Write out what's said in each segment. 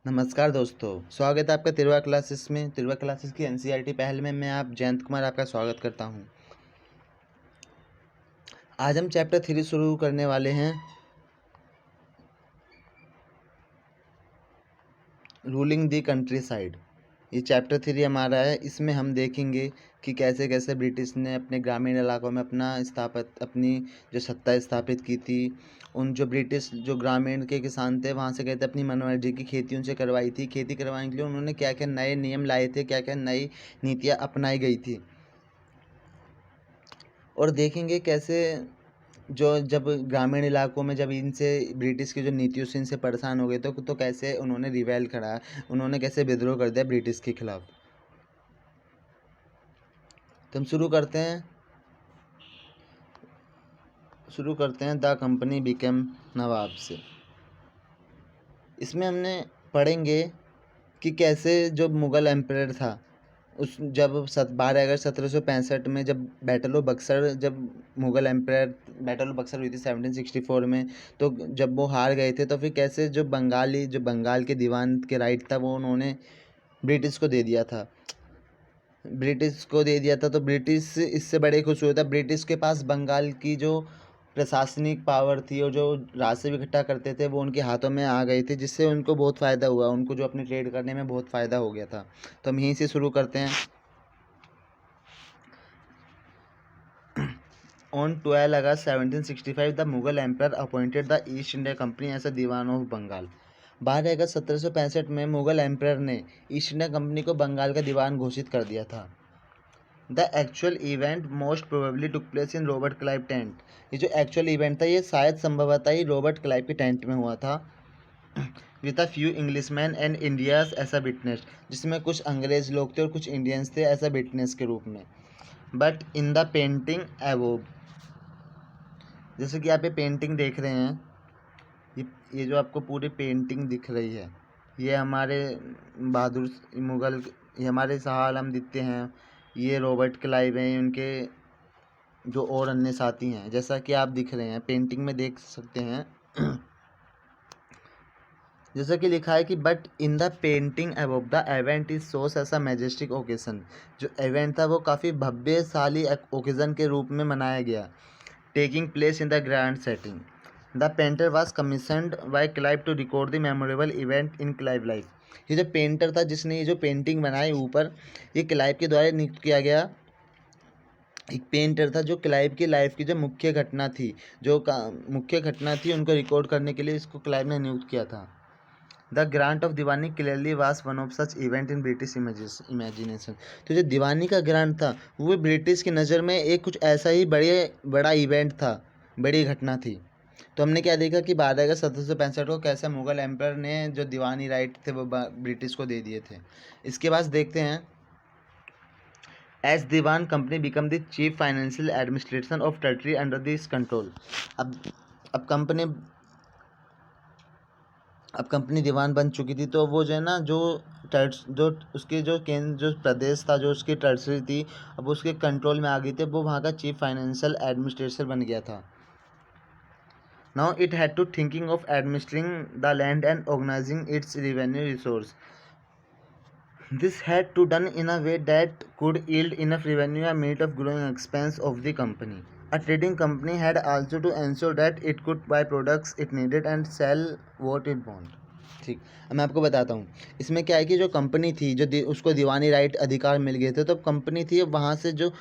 नमस्कार दोस्तों, स्वागत है आपका तिरवा क्लासेस में। तिरवा क्लासेस की एनसीईआरटी पहल में मैं जयंत कुमार आपका स्वागत करता हूं। आज हम चैप्टर 3 शुरू करने वाले हैं, रूलिंग द कंट्री साइड। ये चैप्टर 3 हमारा है। इसमें हम देखेंगे कि कैसे कैसे ब्रिटिश ने अपने ग्रामीण इलाकों में अपनी जो सत्ता स्थापित की थी। उन जो ब्रिटिश जो ग्रामीण के किसान थे वहाँ से गए थे, अपनी मनमर्जी की खेती उनसे करवाई थी। खेती करवाने के लिए उन्होंने क्या क्या नए नियम लाए थे, क्या क्या नई नीतियाँ अपनाई गई थी। और देखेंगे कैसे जब ग्रामीण इलाकों में जब इनसे ब्रिटिश की जो नीतियों से इनसे परेशान हो गए तो कैसे उन्होंने रिवेल करा, उन्होंने कैसे विद्रोह कर दिया ब्रिटिश के खिलाफ। तो हम शुरू करते हैं द कंपनी बिकेम नवाब से। इसमें हमने पढ़ेंगे कि कैसे जो मुग़ल एम्परर था, उस जब 12 अगस्त 1765 में जब जब Mughal emperor battle of Buxar हुई थी 1764 में, तो जब वो हार गए थे तो फिर कैसे जो बंगाल के दीवान के राइट था वो उन्होंने ब्रिटिश को दे दिया था। तो ब्रिटिश इससे बड़े खुश हुए था। ब्रिटिश के पास बंगाल की जो प्रशासनिक पावर थी और जो राजस्व इकट्ठा करते थे वो उनके हाथों में आ गई थी, जिससे उनको बहुत फ़ायदा हुआ, उनको जो अपने ट्रेड करने में बहुत फ़ायदा हो गया था। तो हम यहीं से शुरू करते हैं। On 12 August 1765, the Mughal Emperor appointed the East India Company as a Diwan of Bengal. 12 अगस्त 1765 में मुग़ल एम्परर ने ईस्ट इंडिया कंपनी को बंगाल का दीवान घोषित कर दिया था। The actual event most probably took place in Robert Clive tent. ये जो एक्चुअल इवेंट था ये शायद संभवतः ही रॉबर्ट क्लाइव के टेंट में हुआ था। With a few Englishman and Indians as a witness, जिसमें कुछ अंग्रेज लोग थे और कुछ इंडियंस थे एज अ विटनेस के रूप में। बट इन द पेंटिंग एवोव, जैसे कि आप ये पेंटिंग देख रहे हैं, ये जो आपको पूरी पेंटिंग दिख रही है, ये हमारे बहादुर मुग़ल, ये हमारे शाह आलम दिखते हैं, ये रॉबर्ट क्लाइव हैं, उनके जो और अन्य साथी हैं, जैसा कि आप दिख रहे हैं पेंटिंग में देख सकते हैं। जैसा कि लिखा है कि but in the painting above the event is shown as a majestic occasion. जो इवेंट था वो काफ़ी भव्यशाली ओकेजन के रूप में मनाया गया, taking place in the grand setting. The painter was commissioned by Clive to record the memorable event in Clive life. ये जो पेंटर था जिसने ये जो पेंटिंग बनाई ऊपर, ये क्लाइव के द्वारा नियुक्त किया गया एक पेंटर था, जो क्लाइव की लाइफ की जो मुख्य घटना थी उनको रिकॉर्ड करने के लिए इसको क्लाइव ने नियुक्त किया था। The grant of Deewani clearly was one of such event in British imagination. तो जो दीवानी का ग्रांट था वो ब्रिटिश की नज़र में एक कुछ ऐसा ही बड़ा इवेंट था, बड़ी घटना थी। तो हमने क्या देखा कि 12 अगस्त 1765 को कैसे मुग़ल एम्पर ने जो दीवानी राइट थे वो ब्रिटिश को दे दिए थे। इसके बाद देखते हैं, as Diwan company become the chief financial administration of territory under this control. अब अब कंपनी अब कंपनी दीवान बन चुकी थी, तो वो जो है ना जो उसके जो केंद्र जो प्रदेश था, जो उसकी टेरिटरी थी, अब उसके कंट्रोल में आ गई थी। वो वहाँ का चीफ फाइनेंशियल एडमिनिस्ट्रेटर बन गया था। Now it had to thinking of administering the land and organising its revenue resource. This had to done in a way that could yield enough revenue and meet of growing expense of the company. A trading company had also to ensure that it could buy products it needed and sell what it wanted. ठीक, अब मैं आपको बताता हूँ इसमें क्या है कि जो कंपनी थी, उसको दीवानी राइट अधिकार मिल गए थे, तो कंपनी थी वहाँ से जो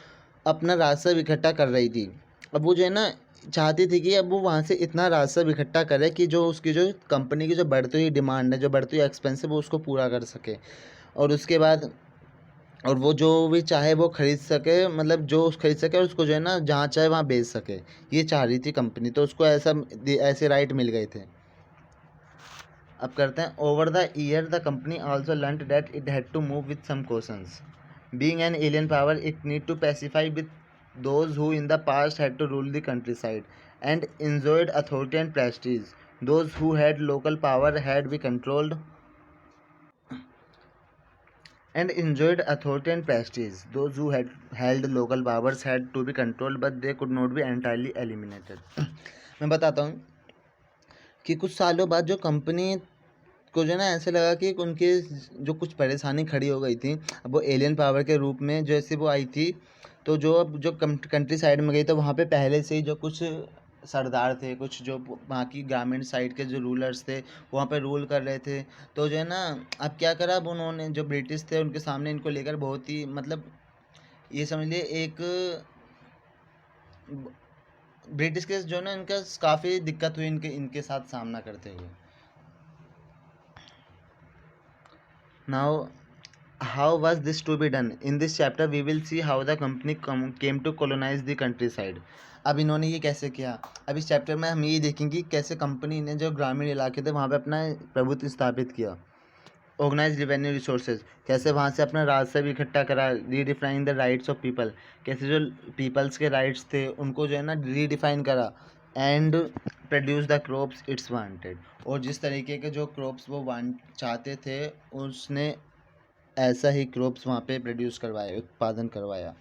अपना राजस्व इकट्ठा कर रही थी। अब वो जो है ना चाहती थी कि अब वो वहाँ से इतना राजस्व इकट्ठा करे कि जो उसकी जो कंपनी की जो बढ़ती हुई डिमांड है, जो बढ़ती हुई एक्सपेंस है, वो उसको पूरा कर सके। और उसके बाद वो जो भी चाहे वो खरीद सके, मतलब जो खरीद सके और उसको जो है ना जहाँ चाहे वहाँ बेच सके, ये चाह रही थी कंपनी। तो उसको ऐसे राइट मिल गए थे। अब करते हैं, over the year the company also learned that it had to move with some cautions. Being an alien power it need to pacify with those who in the past had to rule the countryside and enjoyed authority and prestige. Those who had local power had be controlled and enjoyed authority and prestige. Those who had held local powers had to be controlled, but they could not be entirely eliminated. मैं बताता हूँ कि कुछ सालों बाद जो company को जो है ना ऐसे लगा कि उनके जो कुछ परेशानी खड़ी हो गई थी, अब वो एलियन पावर के रूप में जैसे वो आई थी, तो जो अब जो कंट्री साइड में गई तो वहाँ पे पहले से ही जो कुछ सरदार थे, कुछ जो वहाँ की ग्रामीण साइड के जो रूलर्स थे वहाँ पे रूल कर रहे थे। तो जो है ना अब क्या करा, अब उन्होंने जो ब्रिटिश थे उनके सामने इनको लेकर बहुत ही मतलब ये समझ लिए एक ब्रिटिश के जो है ना इनका काफ़ी दिक्कत हुई इनके इनके साथ सामना करते हुए। Now how was this to be done? In this chapter we will see how the company came to colonize the countryside. अब इन्होंने ये कैसे किया, अब इस चैप्टर में हम ये देखेंगे कि कैसे कंपनी ने जो ग्रामीण इलाके थे वहाँ पे अपना प्रभुत्व स्थापित किया। ऑर्गेनाइज रेवेन्यू रिसोर्सेज, कैसे वहाँ से अपना राजस्व इकट्ठा करा। Redefine the rights of people, कैसे जो पीपल्स के राइट्स थे उनको जो है ना रीडिफाइन करा। And produce the crops it's wanted, और जिस तरीके के जो क्रॉप्स वो वांट चाहते थे उसने ऐसा ही क्रॉप्स वहाँ पे प्रोड्यूस करवाया, उत्पादन करवाया।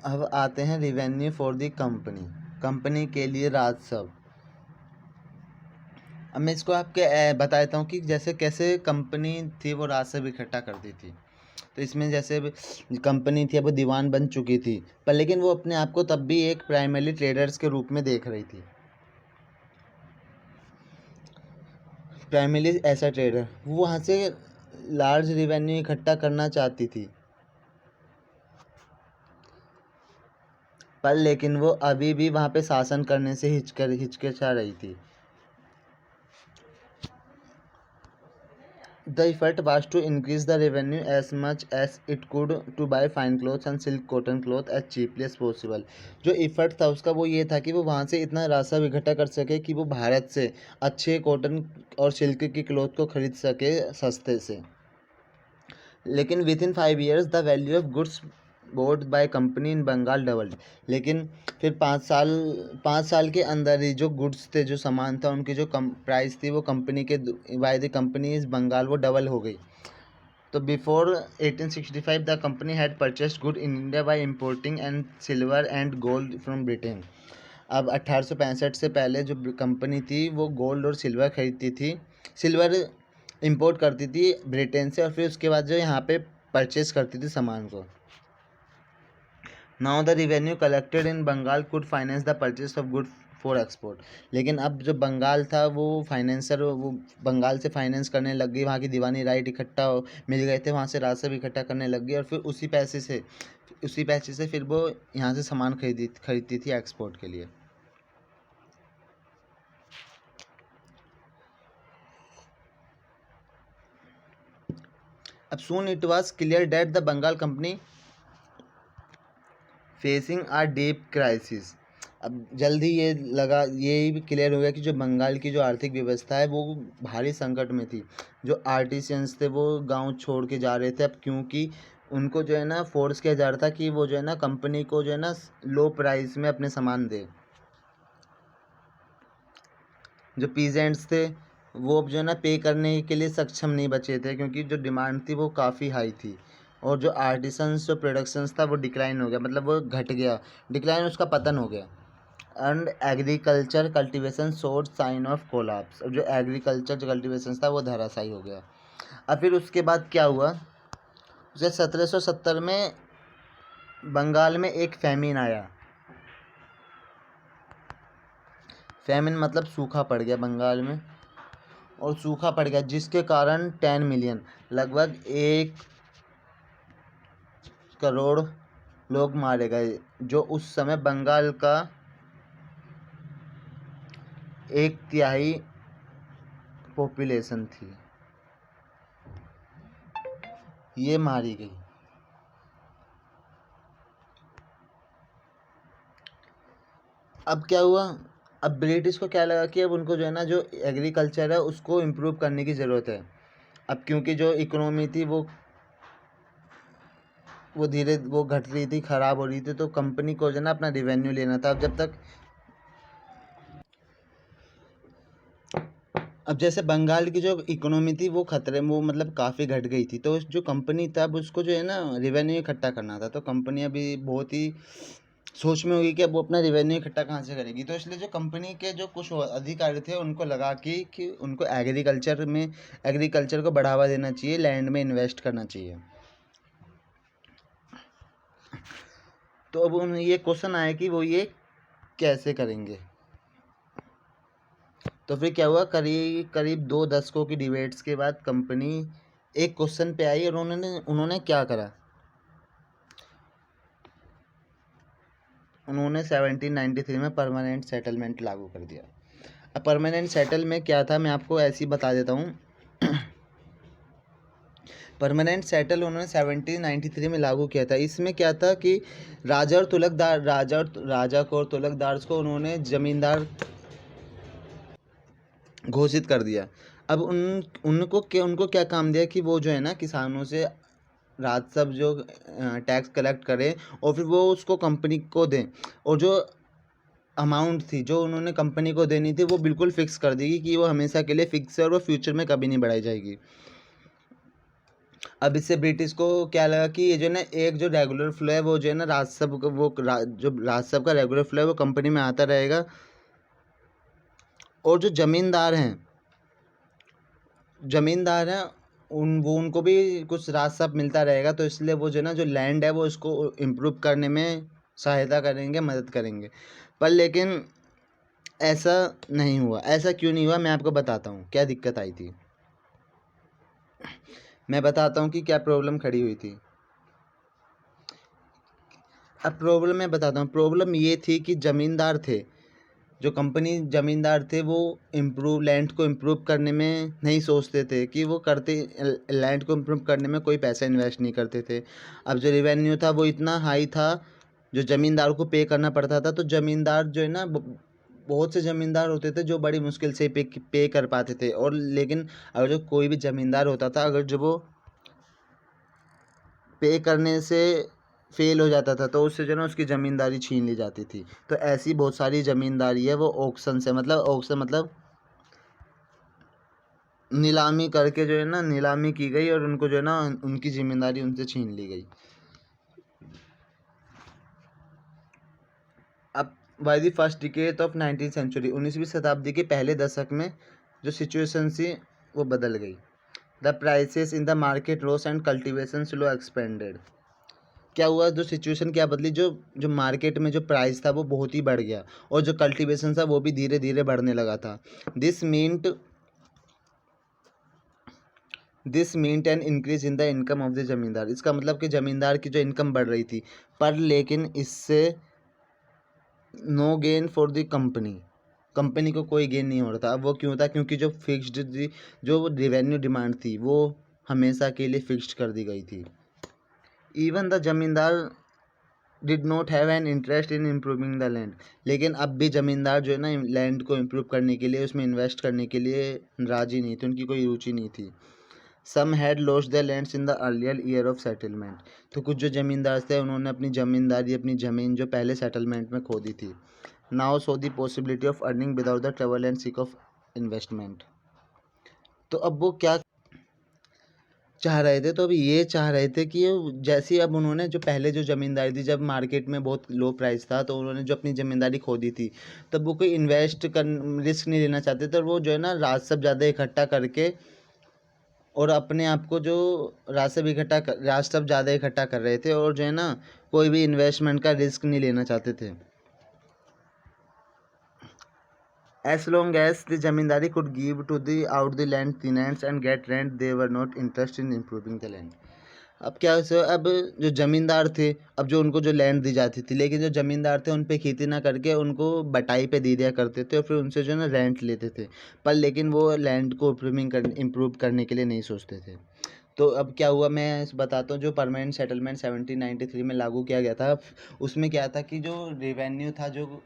अब आते हैं revenue for the company, company के लिए राजस्व। अब मैं इसको आपके बताता हूँ कि जैसे कैसे कंपनी थी वो राजस्व इकट्ठा करती थी। तो इसमें जैसे कंपनी थी अब वो दीवान बन चुकी थी, पर लेकिन वो अपने आप को तब भी एक प्राइमरी ट्रेडर्स के रूप में देख रही थी। प्राइमरी ऐसा ट्रेडर, वो वहाँ से लार्ज रिवेन्यू इकट्ठा करना चाहती थी, पर लेकिन वो अभी भी वहाँ पे शासन करने से हिचकिचा रही थी। The effort was to increase the revenue as much as it could to buy fine clothes and silk cotton cloth as cheaply as possible. जो इफ़र्ट था उसका वो ये था कि वो वहाँ से इतना राजस्व इकट्ठा कर सके कि वो भारत से अच्छे कॉटन और सिल्क की क्लॉथ को खरीद सके सस्ते से। लेकिन within 5 years the value of goods bought by company in Bengal doubled. लेकिन फिर 5 साल के अंदर ही जो गुड्स थे, जो सामान था, उनकी जो कम प्राइस थी वो कंपनी के बाय द कंपनी इस बंगाल वो डबल हो गई। तो before 1865 the company had purchased good in India by importing and silver and gold from Britain. अब 1865 से पहले जो कंपनी थी वो गोल्ड और सिल्वर खरीदती थी, सिल्वर इंपोर्ट करती थी ब्रिटेन से, और फिर उसके बाद जो यहाँ पे परचेस करती थी सामान को। Now the revenue collected in Bengal could finance the purchase of good for export. लेकिन अब जो बंगाल था वो फाइनेंसर वो बंगाल से फाइनेंस करने लग गई, वहाँ की दीवानी राइट इकट्ठा मिल गए थे, वहाँ से राजस्व इकट्ठा करने लग गई, और फिर उसी पैसे से फिर वो यहाँ से सामान खरीदती थी एक्सपोर्ट के लिए। अब soon it was clear that the Bengal company facing a deep crisis। अब जल्द ही ये भी क्लियर हो गया कि जो बंगाल की जो आर्थिक व्यवस्था है वो भारी संकट में थी। जो आर्टिसियंस थे वो गांव छोड़ के जा रहे थे, अब क्योंकि उनको जो है ना फोर्स किया जा रहा था कि वो जो है ना कंपनी को जो है ना लो प्राइस में अपने सामान दे। जो पीजेंट्स थे वो अब जो है ना पे करने के लिए सक्षम नहीं बचे थे, क्योंकि जो डिमांड थी वो काफ़ी हाई थी, और जो आर्टिसंस जो प्रोडक्शंस था वो डिक्लाइन हो गया, मतलब वो घट गया, डिक्लाइन उसका पतन हो गया। And agriculture cultivation showed sign of collapse, और जो एग्रीकल्चर जो कल्टीवेशन था वो धराशायी हो गया। अब फिर उसके बाद क्या हुआ, उसे 1770 में बंगाल में एक फैमिन आया। फैमिन मतलब सूखा पड़ गया बंगाल में, और सूखा पड़ गया जिसके कारण 10 मिलियन लगभग 1 करोड़ लोग मारे गए, जो उस समय बंगाल का 1/3 पॉपुलेशन थी, ये मारी गई। अब क्या हुआ, अब ब्रिटिश को क्या लगा कि अब उनको जो है ना जो एग्रीकल्चर है उसको इम्प्रूव करने की ज़रूरत है। अब क्योंकि जो इकोनॉमी थी वो धीरे वो घट रही थी, ख़राब हो रही थी, तो कंपनी को जो है ना अपना रिवेन्यू लेना था। अब अब जैसे बंगाल की जो इकोनॉमी थी वो खतरे में, वो मतलब काफ़ी घट गई थी, तो जो कंपनी था अब उसको जो है ना रेवेन्यू इकट्ठा करना था, तो कंपनी अभी बहुत ही सोच में होगी कि अब वो अपना रेवेन्यू इकट्ठा कहाँ से करेगी। तो इसलिए जो कंपनी के जो कुछ अधिकारी थे उनको लगा कि उनको एग्रीकल्चर को बढ़ावा देना चाहिए, लैंड में इन्वेस्ट करना चाहिए। तो अब उन ये क्वेश्चन आया कि वो ये कैसे करेंगे। तो फिर क्या हुआ, करीब करीब 2 दशकों की डिबेट्स के बाद कंपनी एक क्वेश्चन पे आई और उन्होंने क्या करा, उन्होंने 1793 में परमानेंट सेटलमेंट लागू कर दिया। अब परमानेंट सेटल में क्या था, मैं आपको ऐसे ही बता देता हूँ। परमानेंट सेटल उन्होंने 1793 में लागू किया था। इसमें क्या था कि राजा को और तुलकदार को उन्होंने जमींदार घोषित कर दिया। अब उनको क्या काम दिया कि वो जो है ना किसानों से राजस्व जो टैक्स कलेक्ट करें और फिर वो उसको कंपनी को दें, और जो अमाउंट थी जो उन्होंने कंपनी को देनी थी वो बिल्कुल फिक्स कर देगी कि वो हमेशा के लिए फिक्स है और वो फ्यूचर में कभी नहीं बढ़ाई जाएगी। अब इससे ब्रिटिश को क्या लगा कि ये जो है ना एक जो रेगुलर फ्लो है वो जो है ना जो राजस्व का रेगुलर फ्लो है वो कंपनी में आता रहेगा, और जो जमींदार हैं उनको भी कुछ राजस्व मिलता रहेगा। तो इसलिए वो जो है ना जो लैंड है वो इसको इम्प्रूव करने में सहायता करेंगे, मदद करेंगे। पर लेकिन ऐसा नहीं हुआ। ऐसा क्यों नहीं हुआ, मैं आपको बताता हूँ क्या दिक्कत आई थी। मैं बताता हूँ कि क्या प्रॉब्लम खड़ी हुई थी। अब प्रॉब्लम मैं बताता हूँ। प्रॉब्लम ये थी कि जमींदार थे, जो कंपनी जमींदार थे वो लैंड को इम्प्रूव करने में नहीं सोचते थे कि वो करते, लैंड को इम्प्रूव करने में कोई पैसा इन्वेस्ट नहीं करते थे। अब जो रेवेन्यू था वो इतना हाई था जो ज़मींदार को पे करना पड़ता था, तो ज़मींदार जो है ना बहुत से ज़मींदार होते थे जो बड़ी मुश्किल से पे कर पाते थे। और लेकिन अगर जो कोई भी ज़मींदार होता था, अगर जो वो पे करने से फेल हो जाता था तो उससे जो है ना उसकी ज़मींदारी छीन ली जाती थी। तो ऐसी बहुत सारी ज़मींदारी है वो ऑक्शन मतलब नीलामी करके जो है ना नीलामी की गई और उनको जो है ना उनकी ज़मींदारी उनसे छीन ली गई। अब by the first decade of 19वीं सेंचुरी, 19वीं शताब्दी के पहले दशक में जो सिचुएशन थी वो बदल गई। The prices in the market rose and cultivation slow expanded. क्या हुआ, जो सिचुएशन क्या बदली, जो जो मार्केट में जो प्राइस था वो बहुत ही बढ़ गया और जो कल्टीवेशन था वो भी धीरे धीरे बढ़ने लगा था। This meant an increase in the income of the जमींदार। इसका मतलब कि जमींदार की जो इनकम बढ़ रही थी, पर लेकिन इससे no gain for the company को कोई गेन नहीं हो रहा था। अब वो क्यों था, क्योंकि जो जो रेवेन्यू डिमांड थी वो हमेशा के लिए फिक्स्ड कर दी गई थी। इवन द जमींदार did not have an interest in improving the land. लेकिन अब भी ज़मींदार जो है ना लैंड को इम्प्रूव करने के लिए, उसमें इन्वेस्ट करने के लिए राज़ी नहीं थे, उनकी कोई रुचि नहीं थी। Some had lost their lands in the earlier year of settlement. तो कुछ जो ज़मींदार थे उन्होंने अपनी ज़मीन जो पहले सेटलमेंट में खो दी थी। Now so the possibility of earning without the trouble and seek of investment. तो अब वो क्या चाह रहे थे, तो अभी ये चाह रहे थे कि जैसे अब उन्होंने जो पहले जो ज़मींदारी थी, जब मार्केट में बहुत लो प्राइस था तो उन्होंने जो अपनी ज़मींदारी खो दी थी, तब वो कोई रिस्क नहीं लेना चाहते थे, और वो जो है ना राजस्व ज़्यादा इकट्ठा करके और अपने आप को जो राजस्व ज़्यादा इकट्ठा कर रहे थे, और जो है ना कोई भी इन्वेस्टमेंट का रिस्क नहीं लेना चाहते थे। As long as the zamindari could give to the out the land tenants and get rent, they were not interested in improving the land. अब क्या है, अब जो ज़मींदार थे, अब जो उनको जो लैंड दी जाती थी, लेकिन जो ज़मींदार थे उन पे खेती ना करके उनको बटाई पे दे दिया करते थे और फिर उनसे जो है ना रेंट लेते थे, पर लेकिन वो लैंड को इम्प्रूव करने के लिए नहीं सोचते थे। तो अब क्या हुआ, मैं बताता हूँ। जो परमानेंट सेटलमेंट 1793 में लागू किया गया था, उसमें क्या था कि जो रेवेन्यू था जो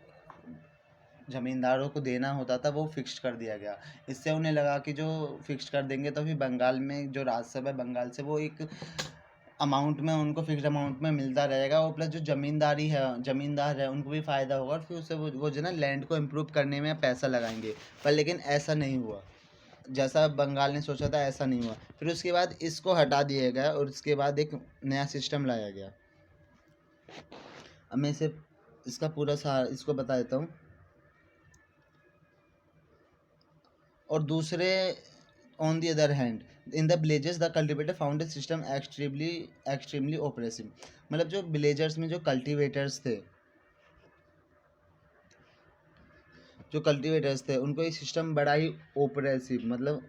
ज़मींदारों को देना होता था वो फिक्स्ड कर दिया गया। इससे उन्हें लगा कि जो फिक्स्ड कर देंगे तो फिर बंगाल में जो राजस्व है बंगाल से वो एक अमाउंट में उनको फिक्स्ड अमाउंट में मिलता रहेगा, और प्लस जो ज़मींदार है उनको भी फ़ायदा होगा, और फिर उससे वो जो है ना लैंड को इम्प्रूव करने में पैसा लगाएंगे। पर लेकिन ऐसा नहीं हुआ। जैसा बंगाल ने सोचा था ऐसा नहीं हुआ। फिर उसके बाद इसको हटा दिया गया और उसके बाद एक नया सिस्टम लाया गया। अब मैं इसे इसका पूरा सार इसको बता देता हूँ। और दूसरे on the other hand in the villages the cultivator found a system extremely oppressive. मतलब जो विलेजर्स में जो कल्टिवेटर्स थे उनको ये सिस्टम बड़ा ही ऑपरेसिव मतलब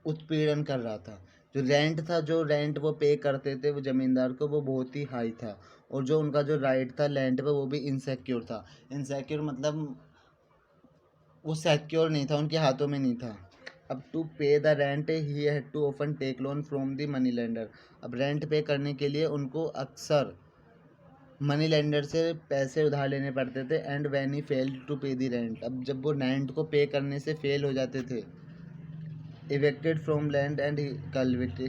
उत्पीड़न कर रहा था। जो रेंट वो पे करते थे वो ज़मींदार को, वो बहुत ही हाई था। और जो उनका जो राइट था लैंड पे वो भी इनसिक्योर था। इनसिक्योर मतलब वो सिक्योर नहीं था, उनके हाथों में नहीं था। अब to pay the rent he had to often take loan from the money lender. अब रेंट पे करने के लिए उनको अक्सर मनी लेंडर से पैसे उधार लेने पड़ते थे। And when he failed to pay the rent, अब जब वो रेंट को पे करने से फेल हो जाते थे, evicted from land and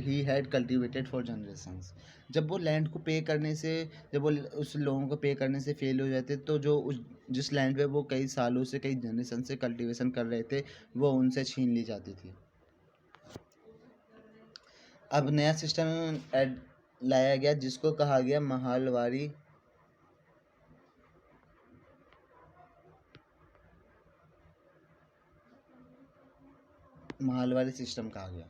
he had cultivated for generations। जब वो लैंड को पे करने से जब वो उस लोगों को पे करने से फेल हो जाते तो जो उस जिस लैंड पे वो कई सालों से कई जनरेशन से कल्टीवेशन कर रहे थे वो उनसे छीन ली जाती थी। अब नया सिस्टम लाया गया जिसको कहा गया महालवारी सिस्टम कहा गया।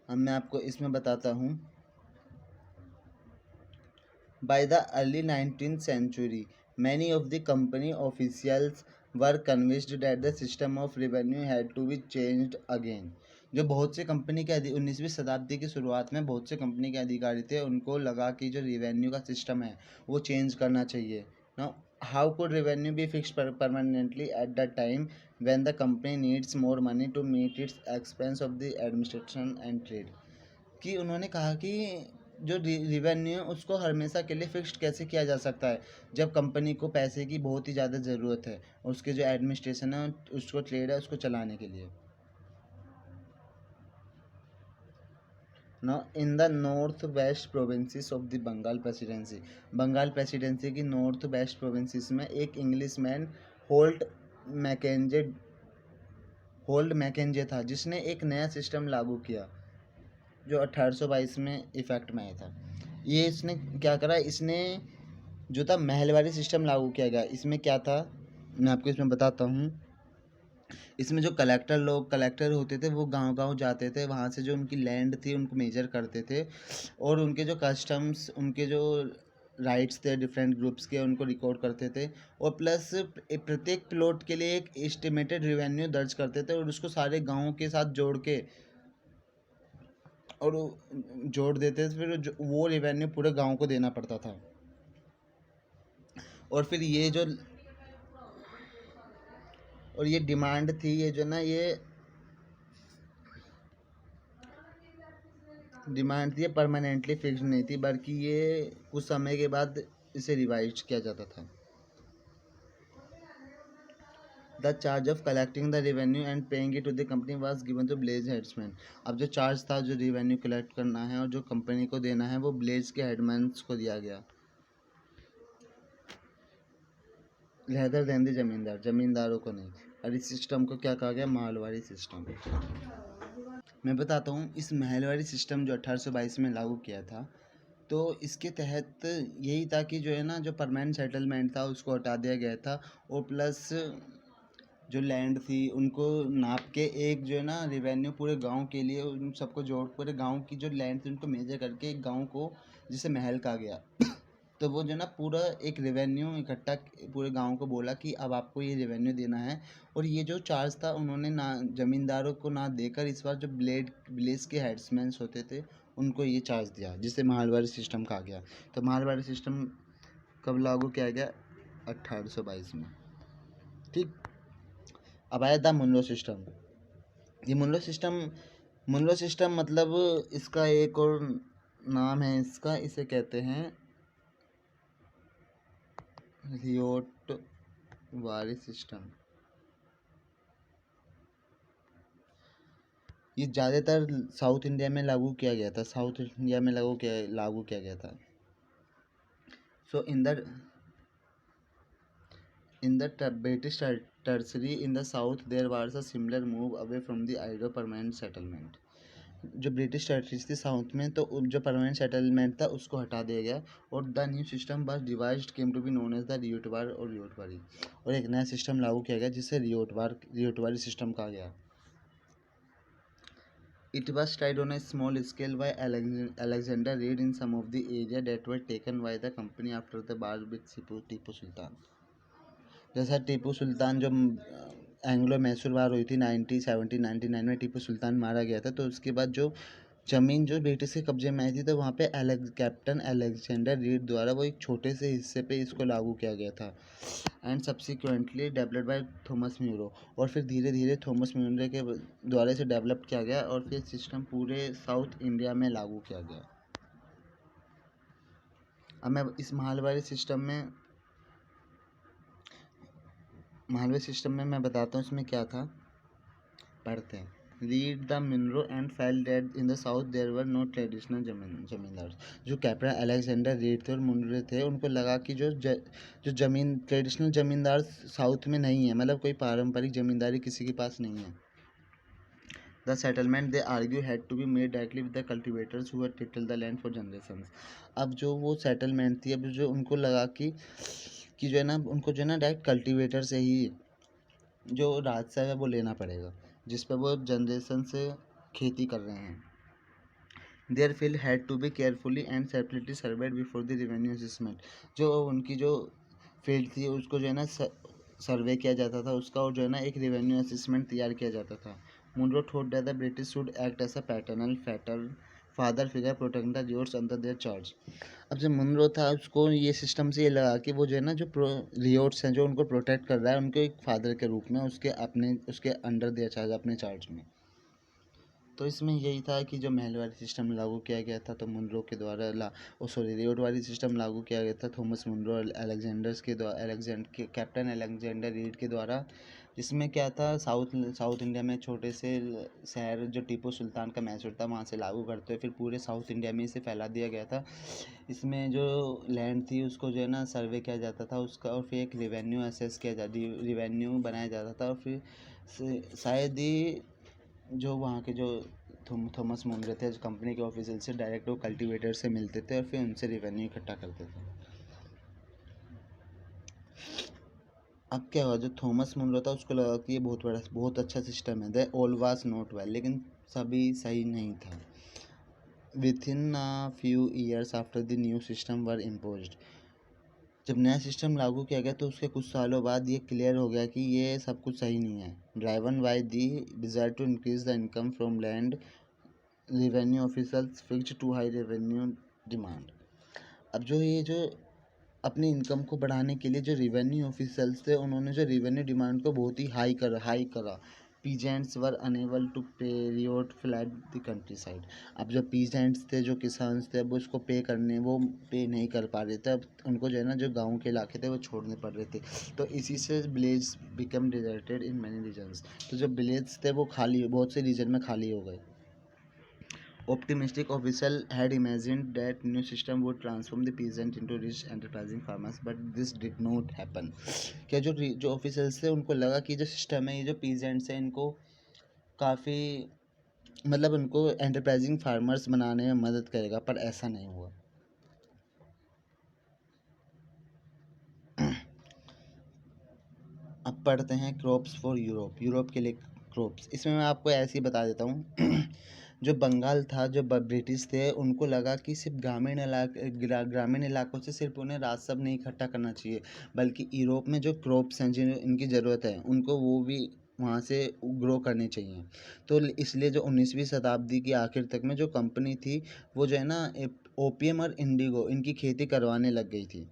अब मैं आपको इसमें बताता हूँ। By the early 19th century, many of the company officials were convinced that the system of revenue had to be changed again। जो बहुत से कंपनी के 19वीं शताब्दी की शुरुआत में बहुत से कंपनी के अधिकारी थे, उनको लगा कि जो रेवेन्यू का सिस्टम है वो चेंज करना चाहिए। Now, how could revenue be fixed permanently at the time when the company needs more money to meet its expense of the administration and trade? कि उन्होंने कहा कि जो रिवेन्यू उसको हमेशा के लिए फिक्स्ड कैसे किया जा सकता है जब कंपनी को पैसे की बहुत ही ज़्यादा ज़रूरत है, उसके जो एडमिनिस्ट्रेशन है उसको ट्रेड है उसको चलाने के लिए। Now in the north west provinces of the Bengal presidency की नॉर्थ वेस्ट प्रोविंसेस में एक इंग्लिश मैन होल्ट मैकेंजे था जिसने एक नया सिस्टम लागू किया जो 1822 में इफेक्ट में आया था। ये इसने क्या करा, इसने जो था महलवारी सिस्टम लागू किया गया। इसमें क्या था मैं आपको इसमें बताता हूँ। इसमें जो कलेक्टर होते थे वो गांव-गांव जाते थे, वहाँ से जो उनकी लैंड थी उनको मेजर करते थे और उनके जो कस्टम्स उनके जो राइट्स थे डिफरेंट ग्रुप्स के उनको रिकॉर्ड करते थे। और प्लस प्रत्येक प्लॉट के लिए एक एस्टिमेटेड रेवेन्यू दर्ज करते थे और उसको सारे गाँव के साथ जोड़ के और जोड़ देते थे। फिर वो रेवेन्यू पूरे गांव को देना पड़ता था। और फिर ये डिमांड थी, ये जो ना ये डिमांड थी, ये परमानेंटली फिक्स नहीं थी बल्कि ये कुछ समय के बाद इसे रिवाइज किया जाता था। The charge of collecting the revenue and paying it to the company was given to village headsman. अब जो चार्ज था जो रेवेन्यू कलेक्ट करना है और जो कंपनी को देना है वो विलेज के हेडमैन को दिया गया, रेदर देन द जमींदारों को नहीं। और इस सिस्टम को क्या कहा गया, मालवाड़ी सिस्टम। मैं बताता हूँ इस महलवाड़ी सिस्टम जो 1822 में लागू किया था तो इसके तहत यही था कि जो है ना जो परमानेंट सेटलमेंट था उसको हटा दिया गया था। और प्लस जो लैंड थी उनको नाप के एक जो है ना रेवेन्यू पूरे गांव के लिए उन सबको जोड़ पूरे गांव की जो लैंड थी उनको मेजर करके एक गांव को जिसे महल कहा गया तो वो जो ना पूरा एक रेवेन्यू इकट्ठा पूरे गांव को बोला कि अब आपको ये रेवेन्यू देना है। और ये जो चार्ज था उन्होंने ना ज़मींदारों को ना देकर इस बार जो विलेज के हेड्समैन्स होते थे उनको ये चार्ज दिया जिसे मारवाड़ी सिस्टम कहा गया। तो मारवाड़ी सिस्टम कब लागू किया गया, 1822 में। ठीक। अब आया था मुनरो सिस्टम। ये मुनरो सिस्टम मतलब इसका एक और नाम है इसका, इसे कहते हैं रियोट वारी सिस्टम। ये ज़्यादातर साउथ इंडिया में लागू किया गया था। So in the British tertiary in the south there was a similar move away from the idea of permanent settlement. जो ब्रिटिश टेरिटरीज थी साउथ में, तो जो परमानेंट सेटलमेंट था उसको हटा दिया गया, और the new system thus devised came to be known as the ryotwar or ryotwari, और एक नया सिस्टम लागू किया गया जिसे रियोटवारी सिस्टम कहा गया. It was tried on a small scale by Alexander Reed in some of the area that were taken by the company after the war with Tipu Sultan. जैसा टीपू सुल्तान जो एंग्लो मैसूर वार हुई थी 1799 में, टीपू सुल्तान मारा गया था, तो उसके बाद जो ज़मीन जो ब्रिटिश के कब्जे में आई थी, तो वहाँ पे कैप्टन अलेक्जेंडर रीड द्वारा वो एक छोटे से हिस्से पे इसको लागू किया गया था, and subsequently developed by Thomas Munro, और फिर धीरे धीरे थॉमस म्यूरो के द्वारा इसे डेवलप किया गया, और फिर सिस्टम पूरे साउथ इंडिया में लागू किया गया. अब मैं इस महालवारी सिस्टम में मैं बताता हूँ इसमें क्या था, पढ़ते हैं. Read the Munro and fail dead in the south there were no traditional zamindar. जो कैप्टन अलेक्जेंडर रीड थे और मुनरो थे, उनको लगा कि जो जमीन ट्रेडिशनल जमींदार साउथ में नहीं है, मतलब कोई पारंपरिक जमींदारी किसी के पास नहीं है. The settlement they argue had to be made directly with the cultivators who had tilled the land for generations. अब जो वो सेटलमेंट थी, अब जो उनको लगा कि जो है ना, उनको जो है ना डायरेक्ट कल्टिवेटर से ही जो रास्ता है वो लेना पड़ेगा, जिस पर वो जनरेशन से खेती कर रहे हैं. Their field had to be carefully and separately surveyed before the revenue assessment. जो उनकी जो फील्ड थी उसको जो है ना सर्वे किया जाता था उसका, और जो है ना एक रेवेन्यू असेसमेंट तैयार किया जाता था. Munro thought that the British should act as a paternal father figure protecting the ryots under their charge. अब जो मुनरो था उसको ये सिस्टम से ये लगा कि वो जो है ना जो रियोट्स हैं जो उनको प्रोटेक्ट कर रहा है, उनको एक फादर के रूप में उसके अंडर दिया चार्ज, अपने चार्ज में. तो इसमें यही था कि जो महलवारी सिस्टम लागू किया गया था, तो मुनरो के द्वारा रियोटवारी सिस्टम लागू किया गया था Thomas Munro captain Alexander Read के द्वारा. जिसमें क्या था, साउथ इंडिया में छोटे से शहर जो टीपू सुल्तान का मैसूर था वहाँ से लागू करते हुए फिर पूरे साउथ इंडिया में इसे फैला दिया गया था. इसमें जो लैंड थी उसको जो है ना सर्वे किया जाता था उसका, और फिर एक रिवेन्यू बनाया जाता था, और फिर शायद ही जो वहाँ के जो थॉमस मुनरो थे कंपनी के ऑफिसर से डायरेक्ट वो कल्टीवेटर से मिलते थे और फिर उनसे रेवेन्यू इकट्ठा करते थे. अब क्या हुआ, जो थॉमस मुनरो था उसको लगा कि ये बहुत अच्छा सिस्टम है. The all was not well, लेकिन सभी सही नहीं था. Within a few years after the new system were imposed. जब नया सिस्टम लागू किया गया तो उसके कुछ सालों बाद ये क्लियर हो गया कि ये सब कुछ सही नहीं है. Driven by the desire to increase the income from land, revenue officers fixed too high revenue demand. अब जो अपनी इनकम को बढ़ाने के लिए जो रेवेन्यू ऑफिसर्स थे उन्होंने जो रेवेन्यू डिमांड को बहुत ही हाई करा. पीजेंट्स वर अनेबल टू पे Riot flat the country side. अब जो पीजेंट्स थे, जो किसान थे, अब उसको वो पे नहीं कर पा रहे थे. अब उनको जो है ना जो गांव के इलाके थे वो छोड़ने पड़ रहे थे. तो इसी से village become deserted in many reasons. तो जो विलेज थे वो बहुत से रीजन में खाली हो गए. Optimistic official had imagined that new system would transform the peasant into rich enterprising farmers, but this did not happen. क्या जो ऑफिसर्स थे उनको लगा कि जो सिस्टम है, ये जो पीजेंट्स हैं इनको काफ़ी मतलब उनको एंटरप्राइजिंग फार्मर्स बनाने में मदद करेगा, पर ऐसा नहीं हुआ. अब पढ़ते हैं क्रॉप्स फॉर यूरोप के लिए क्रॉप्स. इसमें मैं आपको ऐसे ही बता देता हूँ. जो बंगाल था, जो ब्रिटिश थे, उनको लगा कि सिर्फ ग्रामीण इलाकों से सिर्फ उन्हें राजस्व नहीं इकट्ठा करना चाहिए, बल्कि यूरोप में जो क्रॉप्स हैं जिन्हें इनकी ज़रूरत है उनको वो भी वहाँ से ग्रो करनी चाहिए. तो इसलिए जो 19वीं शताब्दी की आखिर तक में जो कंपनी थी वो जो है ना ओपियम और इंडिगो इनकी खेती करवाने लग गई थी.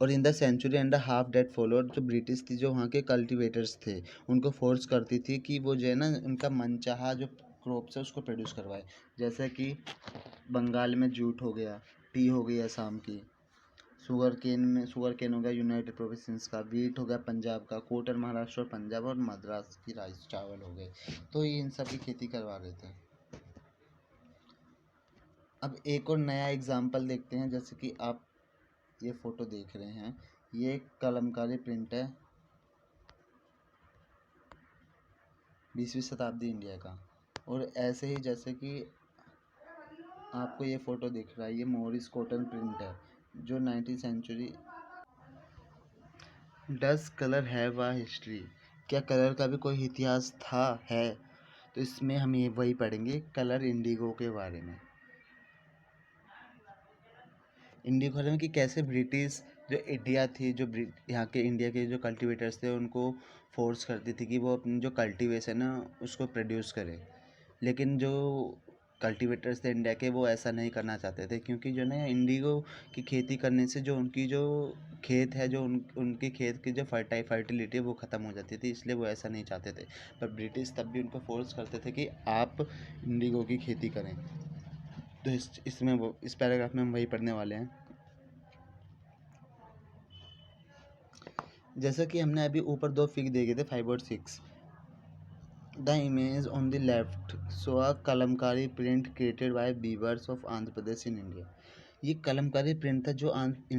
और in the century and half that followed, जो ब्रिटिश थी जो वहाँ के कल्टिवेटर्स थे उनको फोर्स करती थी कि वो जो है ना उनका मनचाहा जो क्रॉप्स है उसको प्रोड्यूस करवाए. जैसे कि बंगाल में जूट हो गया, टी हो गई असम की, शुगर केन हो गया यूनाइटेड प्रोविंस का, वीट हो गया पंजाब का, कॉटन महाराष्ट्र और पंजाब, और मद्रास की राइस चावल हो गए. तो ये इन सब की खेती करवा रहे थे. अब एक और नया एग्जाम्पल देखते हैं. जैसे कि आप ये फ़ोटो देख रहे हैं, ये एक कलमकारी प्रिंट है 20वीं शताब्दी इंडिया का। और ऐसे ही जैसे कि आपको ये फ़ोटो दिख रहा है, ये मॉरिस कॉटन प्रिंट है जो 19th century. Does colour have a history? क्या कलर का भी कोई इतिहास था, है? तो इसमें हम ये वही पढ़ेंगे, कलर इंडिगो के बारे में। इंडिगो के बारे में कि कैसे ब्रिटिश जो इंडिया थी, जो यहाँ के इंडिया के जो कल्टीवेटर्स थे उनको फोर्स करती थी कि वो अपनी जो कल्टीवेशन है उसको प्रोड्यूस करें। लेकिन जो कल्टीवेटर्स थे इंडिया के, वो ऐसा नहीं करना चाहते थे, क्योंकि जो ना इंडिगो की खेती करने से जो उनकी जो खेत है, जो उनके खेत की जो फर्टिलिटी है वो ख़त्म हो जाती थी, इसलिए वो ऐसा नहीं चाहते थे। पर ब्रिटिश तब भी उनको फोर्स करते थे कि आप इंडिगो की खेती करें। तो इसमें वो इस पैराग्राफ में हम वही पढ़ने वाले हैं। जैसा कि हमने अभी ऊपर 2 फिग देखे थे, 5 और 6। The image on the left show a kalamkari print created by weavers of Andhra Pradesh in India. ये कलमकारी प्रिंट था जो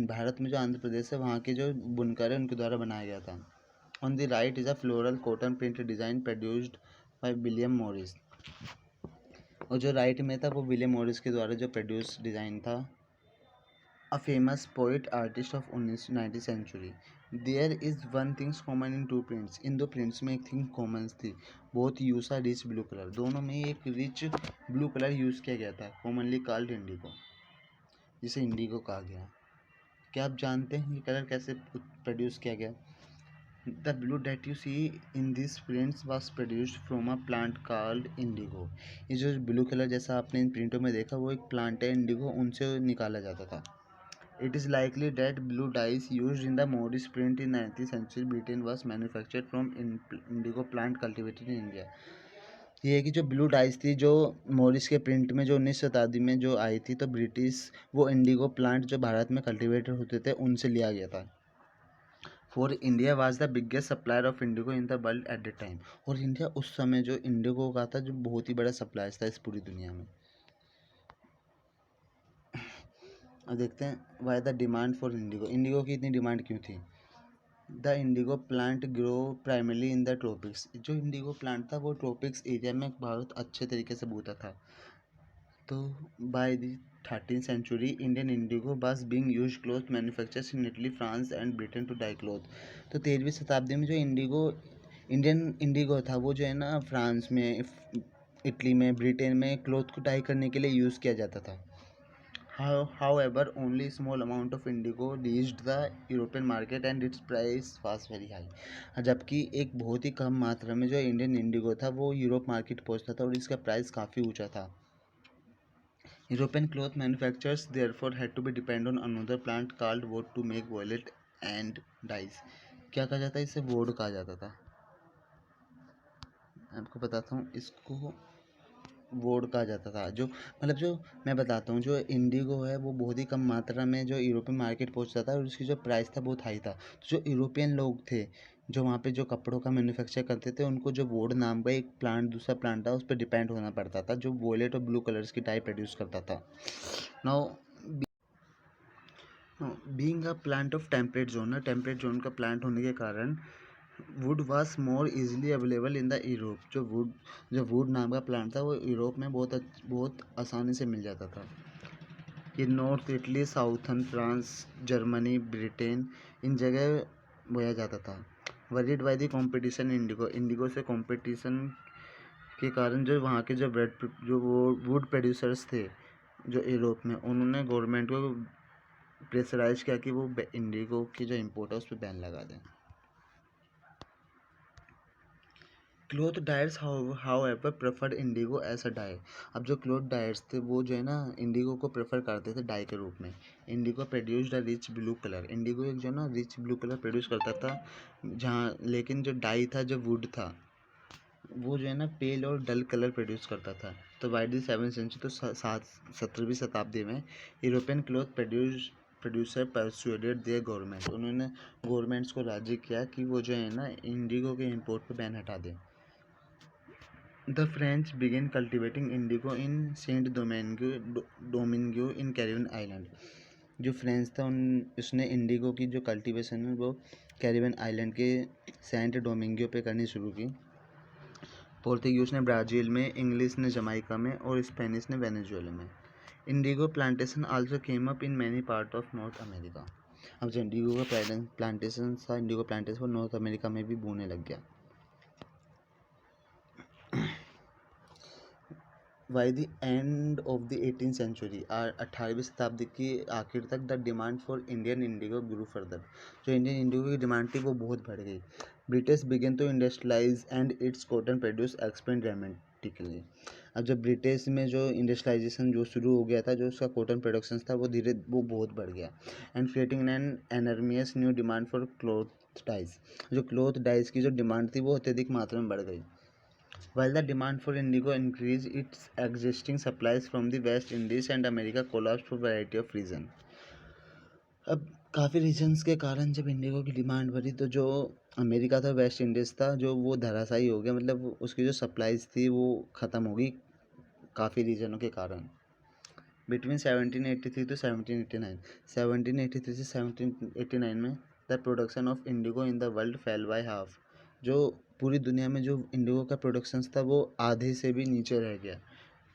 भारत में जो आंध्र प्रदेश है वहाँ के जो बुनकर है उनके द्वारा बनाया गया था। On the right is a floral cotton print design produced by William Morris. और जो राइट में था वो विलियम मॉरिस के द्वारा जो प्रोड्यूस डिज़ाइन था। A famous poet artist of 19th century. There is one thing common in two prints. इन दो प्रिंट्स में एक थिंग कॉमन थी, बहुत यूज था रिच ब्लू कलर। दोनों में एक रिच ब्लू कलर यूज़ किया गया था, कॉमनली कॉल्ड इंडिगो, जिसे इंडिगो कहा गया। क्या आप जानते हैं ये कलर कैसे प्रोड्यूस किया गया? The blue that you see in this prints was produced from a plant called indigo. ये जो ब्लू कलर जैसा आपने इन प्रिंटों में देखा वो एक प्लांट है इंडिगो, उनसे निकाला जाता था। It is likely that blue dyes used in the Morris print in 19th century Britain was manufactured from indigo plant cultivated in India. ये है कि जो ब्लू डाइस थी जो मॉरिस के प्रिंट में जो 19वीं शताब्दी में जो आई थी, तो ब्रिटिश वो इंडिगो प्लांट जो भारत में कल्टिवेटेड होते थे उनसे लिया गया था। For India was the biggest supplier of Indigo in the world at the time. और इंडिया उस समय जो इंडिगो का था जो बहुत ही बड़ा सप्लायर था इस पूरी दुनिया में। अब देखते हैं why the demand for Indigo. Indigo की इतनी डिमांड क्यों थी? The Indigo plant grow primarily in the tropics. जो इंडिगो प्लांट था वो ट्रॉपिक्स एरिया में बहुत अच्छे तरीके से बोता था। तो by the 13th century Indian indigo was being used cloth manufacturers in Italy, France and Britain to dye cloth. तो 13वीं शताब्दी में जो इंडियन इंडिगो था वो जो है ना फ्रांस में, इटली में, ब्रिटेन में क्लॉथ को डाई करने के लिए यूज़ किया जाता था। However, only a small amount of indigo reached the European market and its price was very high. जबकि एक बहुत ही कम मात्रा में जो इंडियन इंडिगो था वो यूरोप मार्केट पहुंचता था और इसका प्राइस काफ़ी ऊंचा था। European cloth manufacturers therefore had to be depend on another plant called wood to make violet and dyes. क्या कहा जाता है इसे? वोड कहा जाता था। आपको बताता हूँ इसको वोड कहा जाता था। जो मतलब जो मैं बताता हूँ, जो इंडिगो है वो बहुत ही कम मात्रा में जो यूरोपियन मार्केट पहुँचता था और उसकी जो प्राइस था बहुत हाई था। तो जो यूरोपियन लोग थे जो वहाँ पे जो कपड़ों का मैन्युफैक्चर करते थे उनको जो वोड नाम का एक प्लांट, दूसरा प्लांट था, उस पर डिपेंड होना पड़ता था जो वॉयलेट और ब्लू कलर्स की टाइप प्रोड्यूस करता था। Now being a plant of temperate zone, ना टेम्परेट जोन का प्लांट होने के कारण would was more easily available in the Europe. जो वुड नाम का प्लांट था वो यूरोप में बहुत आसानी से मिल जाता था। ये north Italy, southern France, Germany, Britain, इन जगह बोया जाता था। Worried by the competition indigo से कॉम्पिटिशन के कारण जो वहाँ के जो वो वुड प्रोड्यूसर्स थे जो यूरोप में, उन्होंने गवर्नमेंट को प्रेशराइज किया कि वो इंडिगो की जो इम्पोर्ट है उस पर बैन लगा दें। Cloth dyers however preferred indigo as a dye. अब जो क्लॉथ डायर्स थे वो जो है ना इंडिगो को प्रेफर करते थे डाई के रूप में। Indigo produced a rich blue colour. Indigo एक जो ना रिच ब्लू कलर प्रोड्यूस करता था, जहाँ लेकिन जो डाई था, जो वुड था, वो जो है ना पेल और डल कलर प्रोड्यूस करता था। तो बाय द 7th सेंचुरी, तो 17वीं शताब्दी में European cloth producer persuaded there government. उन्होंने गवर्नमेंट्स को राजी किया कि वो जो है ना इंडिगो के इंपोर्ट पर बैन हटा दें। The French began cultivating indigo in Saint Domingue in Caribbean island. जो फ्रेंच था उसने इंडिगो की जो कल्टीवेशन है वो कैरिबियन आइलैंड के सेंट डोमिंगो पे करनी शुरू की। पोर्तुगीज ने ब्राज़ील में, इंग्लिश ने जमाइका में और स्पेनिश ने वेनेजुएला में। Indigo plantation also came up in many part of North America. अब जो इंडिगो का प्लांटेशन था, इंडिगो प्लांटेशन वो नॉर्थ अमेरिका में भी बोने लग गया। By the end of the 18th century, 18वीं शताब्दी की आखिर तक the demand for Indian indigo grew further. जो इंडियन इंडिगो की डिमांड थी वो बहुत बढ़ गई। British began to industrialise and its cotton produce expand dramatically. अब जब ब्रिटिश में जो इंडस्ट्रियलाइजेशन जो शुरू हो गया था, जो उसका कॉटन प्रोडक्शन था वो बहुत बढ़ गया। And creating an enormous new demand for cloth dyes. जो क्लॉथ डाइज की जो डिमांड थी वो अत्यधिक मात्रा में बढ़ गई। While the demand for indigo increased, its existing supplies from the West Indies and America collapsed for a variety of reasons. अब काफ़ी रीजन्स के कारण जब इंडिगो की डिमांड बढ़ी तो जो अमेरिका था, वेस्ट इंडीज़ था, जो वो धराशायी हो गया। मतलब उसकी जो सप्लाईज थी वो ख़त्म हो गई काफ़ी रीजनों के कारण। बिटवीन 1783 to 1789, 1783 से 1789 में the production of Indigo in the world fail by half. जो पूरी दुनिया में जो इंडिगो का प्रोडक्शन था वो आधे से भी नीचे रह गया।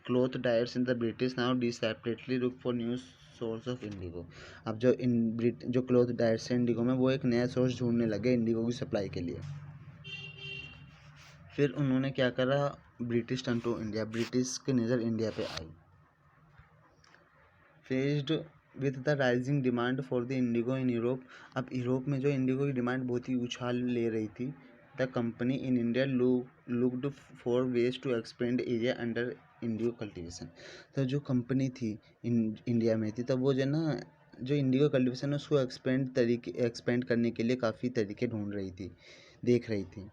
Cloth dyers in the British now desperately look for new source of indigo. अब जो क्लॉथ डायर्स है इंडिगो में, वो एक नया सोर्स ढूंढने लगे इंडिगो की सप्लाई के लिए। फिर उन्होंने क्या करा, British turn to India, British की नज़र इंडिया पे आई। Faced with the rising demand for the indigo in Europe. अब यूरोप में जो इंडिगो की डिमांड बहुत ही उछाल ले रही थी, the company in India looked for ways to expand area under indigo cultivation. तो जो कंपनी थी इंडिया में थी, तब वो जो ना जो इंडिगो कल्टीवेशन है उसको एक्सपेंड करने के लिए काफ़ी तरीके ढूंढ रही थी, देख रही थी।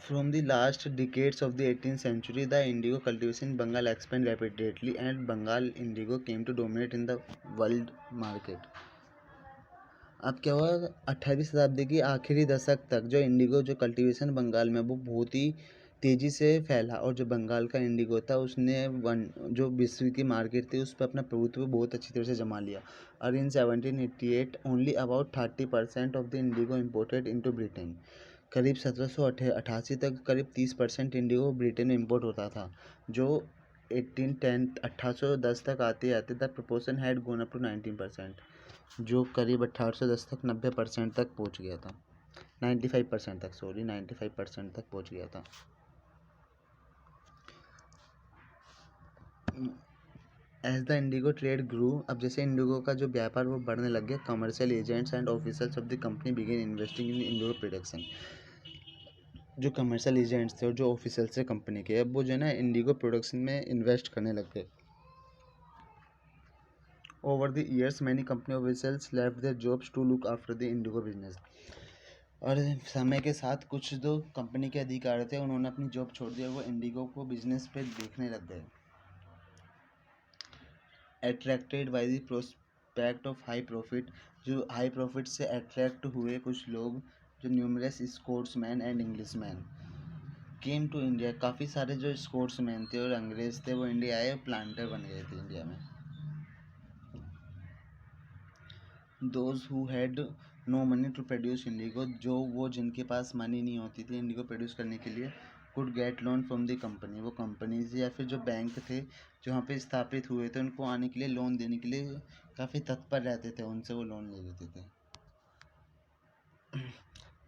From the last decades of the 18th century, the indigo cultivation in Bengal expanded rapidly, and Bengal indigo came to dominate in the world market. अब क्या हुआ, 18वीं शताब्दी की आखिरी दशक तक जो इंडिगो जो कल्टीवेशन बंगाल में वो बहुत ही तेज़ी से फैला, और जो बंगाल का इंडिगो था उसने जो विश्व की मार्केट थी उस पर अपना प्रभुत्व बहुत अच्छी तरह से जमा लिया। और इन 1788 only about 30% of the Indigo imported into Britain. करीब 1788 तक करीब 30% इंडिगो ब्रिटेन में इम्पोर्ट होता था, जो 1810 तक आते आते the proportion had gone up to 19%, जो करीब 1810 तक 90% तक पहुंच गया था। 95% तक, 95% तक पहुंच गया था। एज द इंडिगो ट्रेड ग्रू, अब जैसे इंडिगो का जो व्यापार वो बढ़ने लग गया, commercial agents and officers of the company began investing in indigo production. जो कमर्शियल एजेंट्स थे और जो ऑफिसर्स थे कंपनी के, अब वो जो है ना इंडिगो प्रोडक्शन में इन्वेस्ट करने लग गए। Over the years many company officers left their jobs to look after the indigo business. और समय के साथ कुछ जो कंपनी के अधिकारी थे उन्होंने अपनी जॉब छोड़ दिया, वो इंडिगो को बिजनेस पे देखने लग गए। Attracted by the prospect of high profit, जो हाई प्रॉफिट से अट्रैक्ट हुए कुछ लोग, जो numerous sportsman and Englishman came to India. काफ़ी सारे जो स्पोर्ट्समैन थे और अंग्रेज थे वो इंडिया आए, प्लांटर बन गए थे इंडिया में। Those who had no money to produce indigo, जिनके पास मनी नहीं होती थी इंडिगो प्रोड्यूस करने के लिए, could get loan from the company. वो कंपनीज या फिर जो बैंक थे जो वहाँ पे स्थापित हुए थे, उनको आने के लिए, लोन देने के लिए काफ़ी तत्पर रहते थे, उनसे वो लोन ले लेते थे।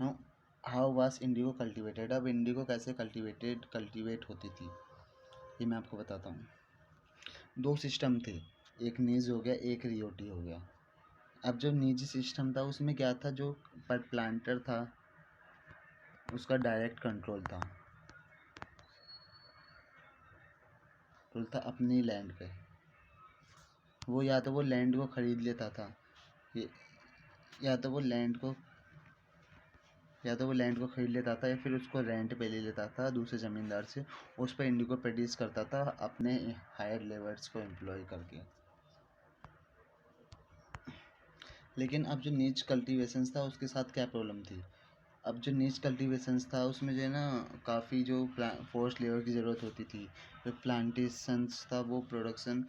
No, how was indigo cultivated. अब इंडिगो कैसे कल्टिवेट होती थी ये मैं आपको बताता हूँ। दो सिस्टम थे, एक नीज हो गया, एक रियोटी हो गया। अब जो निजी सिस्टम था उसमें क्या था, जो प्लांटर था उसका डायरेक्ट कंट्रोल था अपनी लैंड पे। वो या तो वो लैंड को खरीद लेता था, या तो वो लैंड को खरीद लेता था, या फिर उसको रेंट पे ले लेता था दूसरे ज़मींदार से, उस पर इंडिगो प्रोड्यूस करता था अपने हायर लेबर्स को एम्प्लॉय करके। लेकिन अब जो नीच कल्टीवेशन था उसके साथ क्या प्रॉब्लम थी, अब जो नीच कल्टीवेशंस था उसमें जो है ना काफ़ी जो फोर्स्ड लेबर की ज़रूरत होती थी। जो प्लांटेशंस था वो प्रोडक्शन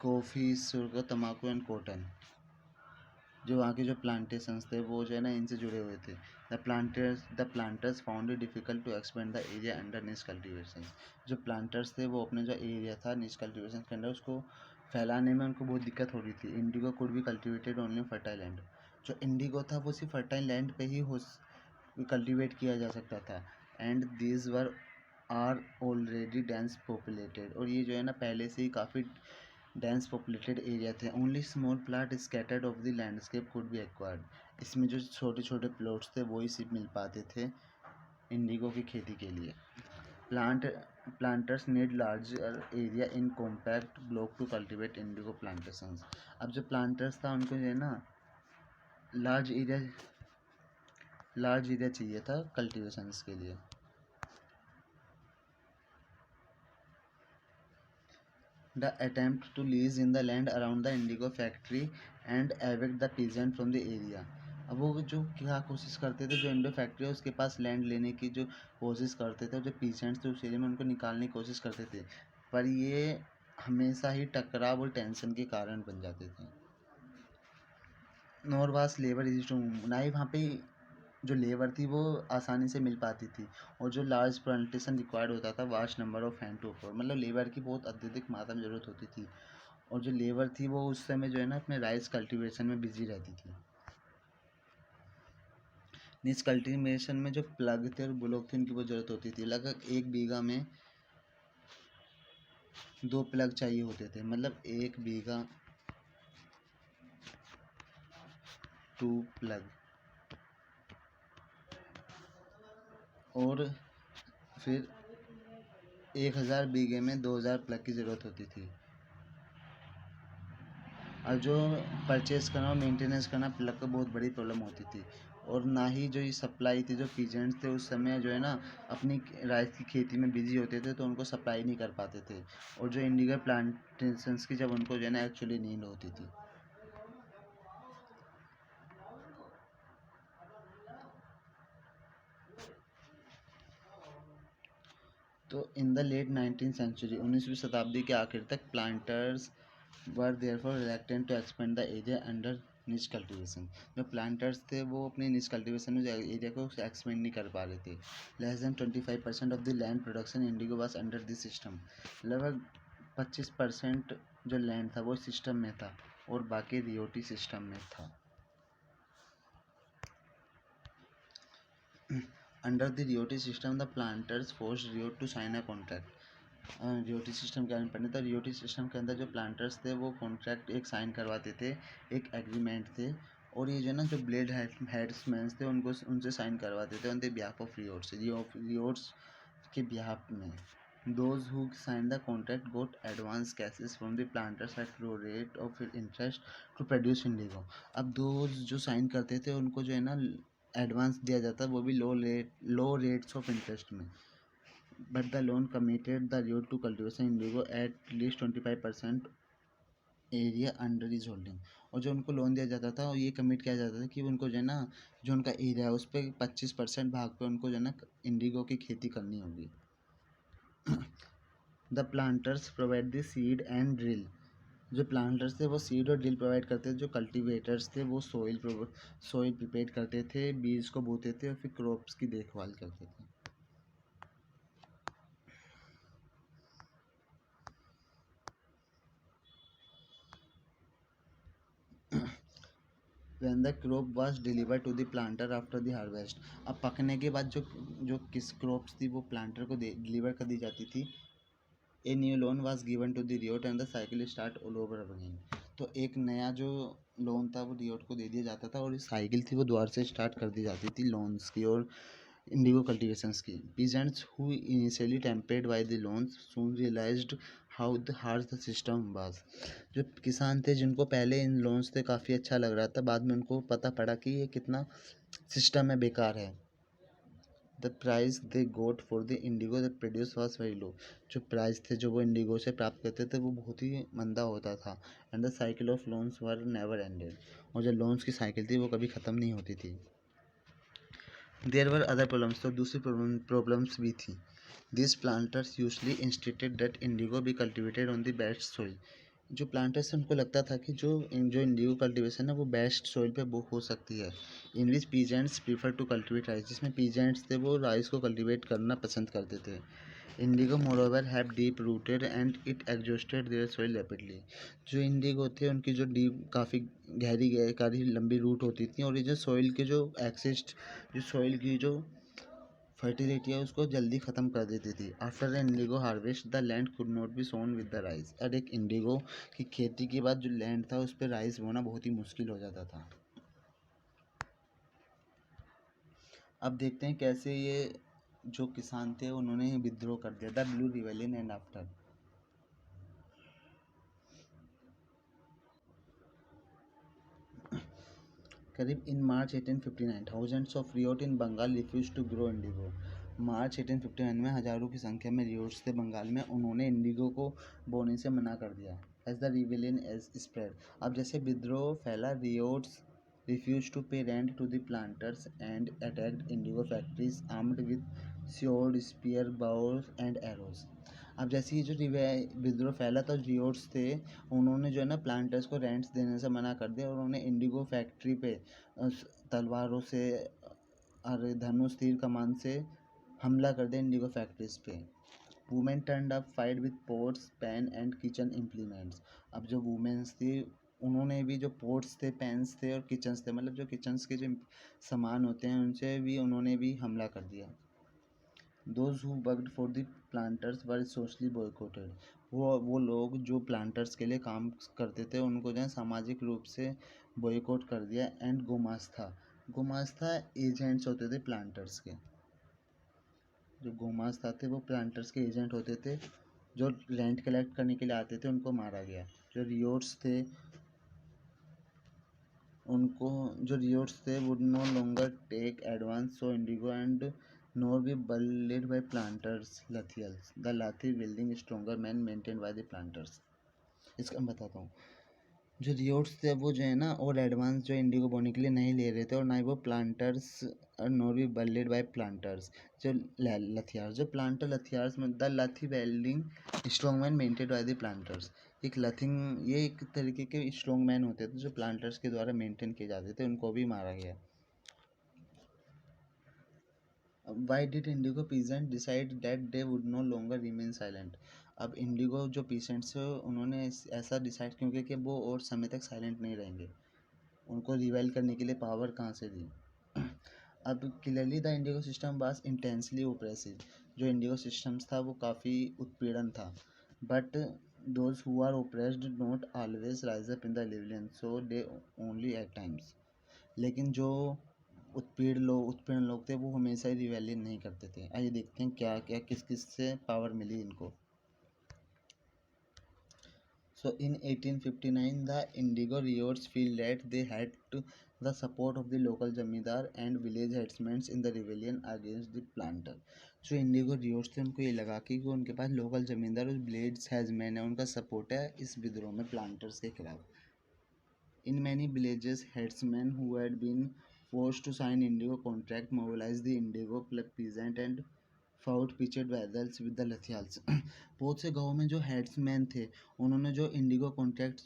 कॉफ़ी, शुगर, तम्बाकू एंड कॉटन, जो वहाँ के जो प्लांटेशंस थे वो जो है ना इनसे जुड़े हुए थे। The planters found it difficult to expand the area under nij cultivation. जो प्लांटर्स थे वो अपने जो एरिया था नीच कल्टीवेशन के अंदर उसको फैलाने में उनको बहुत दिक्कत हो रही थी। Indigo could be cultivated only fertile land. जो इंडिगो था वो सिर्फ फर्टाइल लैंड पे ही हो कल्टीवेट किया जा सकता था। And these were are already dense populated, और ये जो है ना पहले से ही काफ़ी डेंस पॉपुलेटेड एरिया थे। Only small plot scattered of the landscape could be acquired. इसमें जो छोटे छोटे प्लॉट्स थे वही सिर्फ मिल पाते थे इंडिगो की खेती के लिए। Planters need larger area in compact block to cultivate indigo plantations. अब जो प्लांटर्स था उनको जो है ना लार्ज एरिया चाहिए था कल्टीवेशंस के लिए। The attempt to lease in the land around the indigo factory and evict the peasant from the area। अब वो जो क्या कोशिश करते थे, जो इंडो फैक्ट्री है उसके पास लैंड लेने की जो कोशिश करते थे, जो पीसेंट्स थे उस एरिया में उनको निकालने की कोशिश करते थे, पर ये हमेशा ही टकराव और टेंशन के कारण बन जाते थे। नॉर वास लेबर इज टू, ना ही वहाँ पे जो लेबर थी वो आसानी से मिल पाती थी, और जो लार्ज प्लांटेशन रिक्वायर्ड होता था vast number of hand to afford, मतलब लेबर की बहुत अत्यधिक मात्रा में ज़रूरत होती थी, और जो लेबर थी वो उस समय जो है ना अपने राइस कल्टीवेशन में बिजी रहती थी। इस कल्टीवेशन में जो प्लग थे और ब्लॉक थे उनकी बहुत ज़रूरत होती थी। लगभग 1 बीघा में 2 प्लग चाहिए होते थे, मतलब 1 बीघा 2 प्लग, और फिर 1000 बीघे में 2000 प्लग की ज़रूरत होती थी। और जो परचेज़ करना और मेंटेनेंस करना प्लग को बहुत बड़ी प्रॉब्लम होती थी, और ना ही जो ये सप्लाई थी, जो पीजेंट्स थे उस समय जो है ना अपनी राइस की खेती में बिजी होते थे तो उनको सप्लाई नहीं कर पाते थे, और जो इंडिगो प्लांटेशंस की जब उनको जो है ना एक्चुअली नीड होती थी। तो इन द लेट 19th सेंचुरी, 19वीं शताब्दी के आखिर तक planters were therefore reluctant to expand the area under nij cultivation. जो प्लांटर्स थे वो अपनी निच कल्टीवेशन में एरिया को एक्सपेंड नहीं कर पा रहे थे। Less than 25% of the land production Indigo was under this system. लगभग 25% जो लैंड था वो सिस्टम में था, और बाकी रियोटी सिस्टम में था। Under the ryoti system the planters forced ryot to sign a contract. Ryoti system के बारे में पढ़ने, तो रियोटी सिस्टम के अंदर जो प्लांटर्स थे वो कॉन्ट्रैक्ट एक साइन करवाते थे, एक एग्रीमेंट थे, और ये जो ना जो ब्लेड हेड्समैन थे उनको उनसे साइन करवाते थे on the behalf of ryots के बिहाफ में। Those who sign the contract got advance cashes from the planters at low rate of interest to produce indigo. अब दोज जो साइन करते थे उनको जो है ना एडवांस दिया जाता, वो भी लो रेट्स ऑफ इंटरेस्ट में। But the loan committed the ryot to cultivation indigo at least 25% area under is holding. और जो उनको लोन दिया जाता था और ये कमिट किया जाता था कि उनको जो है ना जो उनका एरिया है उस पर 25% भाग पे उनको जो है ना इंडिगो की खेती करनी होगी। The planters provide the seed and drill. जो प्लांटर्स थे वो सीड और ड्रिल प्रोवाइड करते थे। जो कल्टीवेटर्स थे वो सोइल प्रिपेयर करते थे, बीज को बोते थे और फिर क्रॉप्स की देखभाल करते थे। When the crop was delivered to the planter after the harvest। अब पकने के बाद जो जो किस क्रॉप्स थी वो प्लांटर को डिलीवर कर दी जाती थी। A new loan was given to the ryot and the cycle start all over again. तो एक नया जो लोन था वो रियोट को दे दिया जाता था, और इस साइकिल थी वो दोबारा से स्टार्ट कर दी जाती थी लोन्स की और इंडिगो कल्टीवेशंस की। Peasants who initially tempted by the loans soon realised how the harsh the system was. जो किसान थे जिनको पहले इन लोन्स से काफ़ी अच्छा लग रहा था, बाद में उनको पता पड़ा कि ये कितना सिस्टम है, बेकार है। The price they got for the indigo the produce was very low. जो प्राइस थे जो वो इंडिगो से प्राप्त करते थे वो बहुत ही मंदा होता था। And the cycle of loans were never ended. और जो लोन्स की साइकिल थी वो कभी ख़त्म नहीं होती थी। देयर वर अदर प्रॉब्लम्स, तो दूसरी प्रॉब्लम्स भी थी। This planters usually insisted that indigo be cultivated on the best soil. जो प्लांटर्स उनको लगता था कि जो इंडिगो कल्टीवेशन है वो बेस्ट सोइल पे वो हो सकती है। In which peasants prefer to cultivate rice, जिसमें पीजेंट्स थे वो राइस को कल्टिवेट करना पसंद करते थे। Indigo moreover have deep rooted and it exhausted their soil rapidly. जो इंडिगो थे उनकी जो डीप काफ़ी काफ़ी लंबी रूट होती थी, और ये जो सॉइल के जो एक्सिस्ट, जो सॉइल की जो फर्टिलिटी है उसको जल्दी ख़त्म कर देती थी। After Indigo harvest the land could not be Son with the rice. और एक इंडिगो की खेती के बाद जो लैंड था उस पर राइस बोना बहुत ही मुश्किल हो जाता था। अब देखते हैं कैसे ये जो किसान थे उन्होंने विद्रोह कर दिया, the blue rebellion and after. करीब in March 1859 thousands of ryot in Bengal refuse to grow indigo. March 1859 में हजारों की संख्या में रियोट्स थे बंगाल में, उन्होंने इंडिगो को बोने से मना कर दिया। As the rebellion as spread, अब जैसे विद्रोह फैला, रियोट्स refused to pay rent to the planters and attacked indigo factories armed with sword, spear, bows and arrows। अब जैसे ही जो विद्रोह फैला तो रियोट्स थे, उन्होंने जो है ना प्लांटर्स को रेंट्स देने से मना कर दिया, और उन्होंने इंडिगो फैक्ट्री पे तलवारों से और धनुष तीर कमान से हमला कर दिया इंडिगो फैक्ट्रीज पे। Women turned up fight with pots pan and kitchen implements. अब जो वुमेन्स थी उन्होंने भी जो पोट्स थे, पैन्स थे और किचन्स थे, मतलब जो किचन्स के जो सामान होते हैं उनसे भी उन्होंने भी हमला कर दिया। Those who worked for the planters were socially boycotted. वो लोग जो प्लांटर्स के लिए काम करते थे उनको जो है सामाजिक रूप से बॉयकॉट कर दिया। एंड गोमास्ता एजेंट्स होते थे प्लांटर्स के। जो गोमास्ता थे वो प्लांटर्स के एजेंट होते थे, जो रेंट कलेक्ट करने के लिए आते थे उनको मारा गया। जो रियोट्स थे उनको जो रियोट्स थे would no longer take advance sow indigo and nor be bullied by planters Lathials, the Lathi building stronger man maintained by the planters। इसका मैं बताता हूँ। जो रियोट्स थे वो जो है ना और एडवांस जो इंडिगो बोने के लिए नहीं ले रहे थे, और ना ही वो प्लांटर्स और नोर भी बल्लेड बाय प्लांटर्स। जो लथियार्स, जो प्लांटर लथियार्स में the lathi wielding strong man maintained by the planters. एक लथिंग ये एक तरीके के स्ट्रॉन्ग मैन होते थे जो प्लांटर्स के द्वारा मेंटेन किए जाते थे, उनको भी मारा गया। Why did Indigo peasant decide that they would no longer remain silent. अब इंडिगो जो पीसेंट्स है उन्होंने ऐसा डिसाइड क्यों किया कि वो और समय तक साइलेंट नहीं रहेंगे, उनको रिवाइल करने के लिए पावर कहाँ से दी। अब clearly the indigo system was intensely oppressive. जो इंडिगो सिस्टम्स था वो काफ़ी उत्पीड़न था। But those who are oppressed not always rise up in the rebellion, so they only at times. लेकिन जो उत्पीड़न लोग थे वो हमेशा ही रिवेलियन नहीं करते थे। आइए देखते हैं क्या क्या किस किस से पावर मिली इनको। So in 1859, the Indigo Riots feel that they had the support of the local जमींदार and village headsmen in the rebellion against the planter। जो इंडिगो रियोट्स थे उनको ये लगा कि उनके पास लोकल जमींदार और विलेज हेड्समैन है, उनका सपोर्ट है इस विद्रोह में प्लांटर्स के खिलाफ। In many villages, headsmen who had been forced to sign indigo contract mobilized the indigo peasant and fought pitched battles with the Lathials। बहुत से गाँव में जो हेड्समैन थे उन्होंने जो इंडिगो कॉन्ट्रैक्ट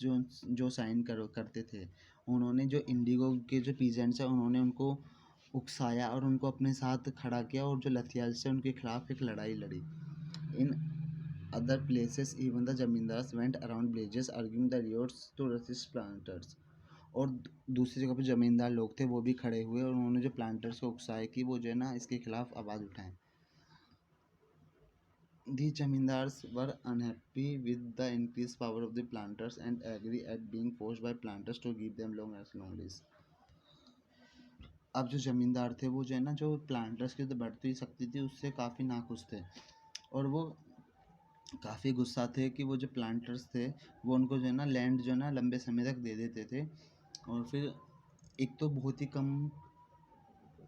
जो साइन करते थे, उन्होंने जो इंडिगो के जो पीजेंट्स हैं उन्होंने उनको उकसाया और उनको अपने साथ खड़ा किया, और जो लथियाल्स से उनके खिलाफ एक लड़ाई लड़ी। In other places even the zamindars went around villages arguing the ryots to resist planters. और दूसरी जगह पे ज़मींदार लोग थे वो भी खड़े हुए और उन्होंने जो प्लांटर्स को उकसाया कि वो जो है ना इसके खिलाफ आवाज़ उठाएं। The zamindars were unhappy with the increase power of the planters and angry at being forced by planters to give them long lease. अब जो ज़मींदार थे वो जो है ना जो प्लांटर्स की जो बढ़ती हुई शक्ति थी उससे काफ़ी नाखुश थे, और वो काफ़ी गुस्सा थे कि वो जो प्लांटर्स थे वो उनको जो है ना लैंड जो है ना लंबे समय तक दे देते थे, और फिर एक तो बहुत ही कम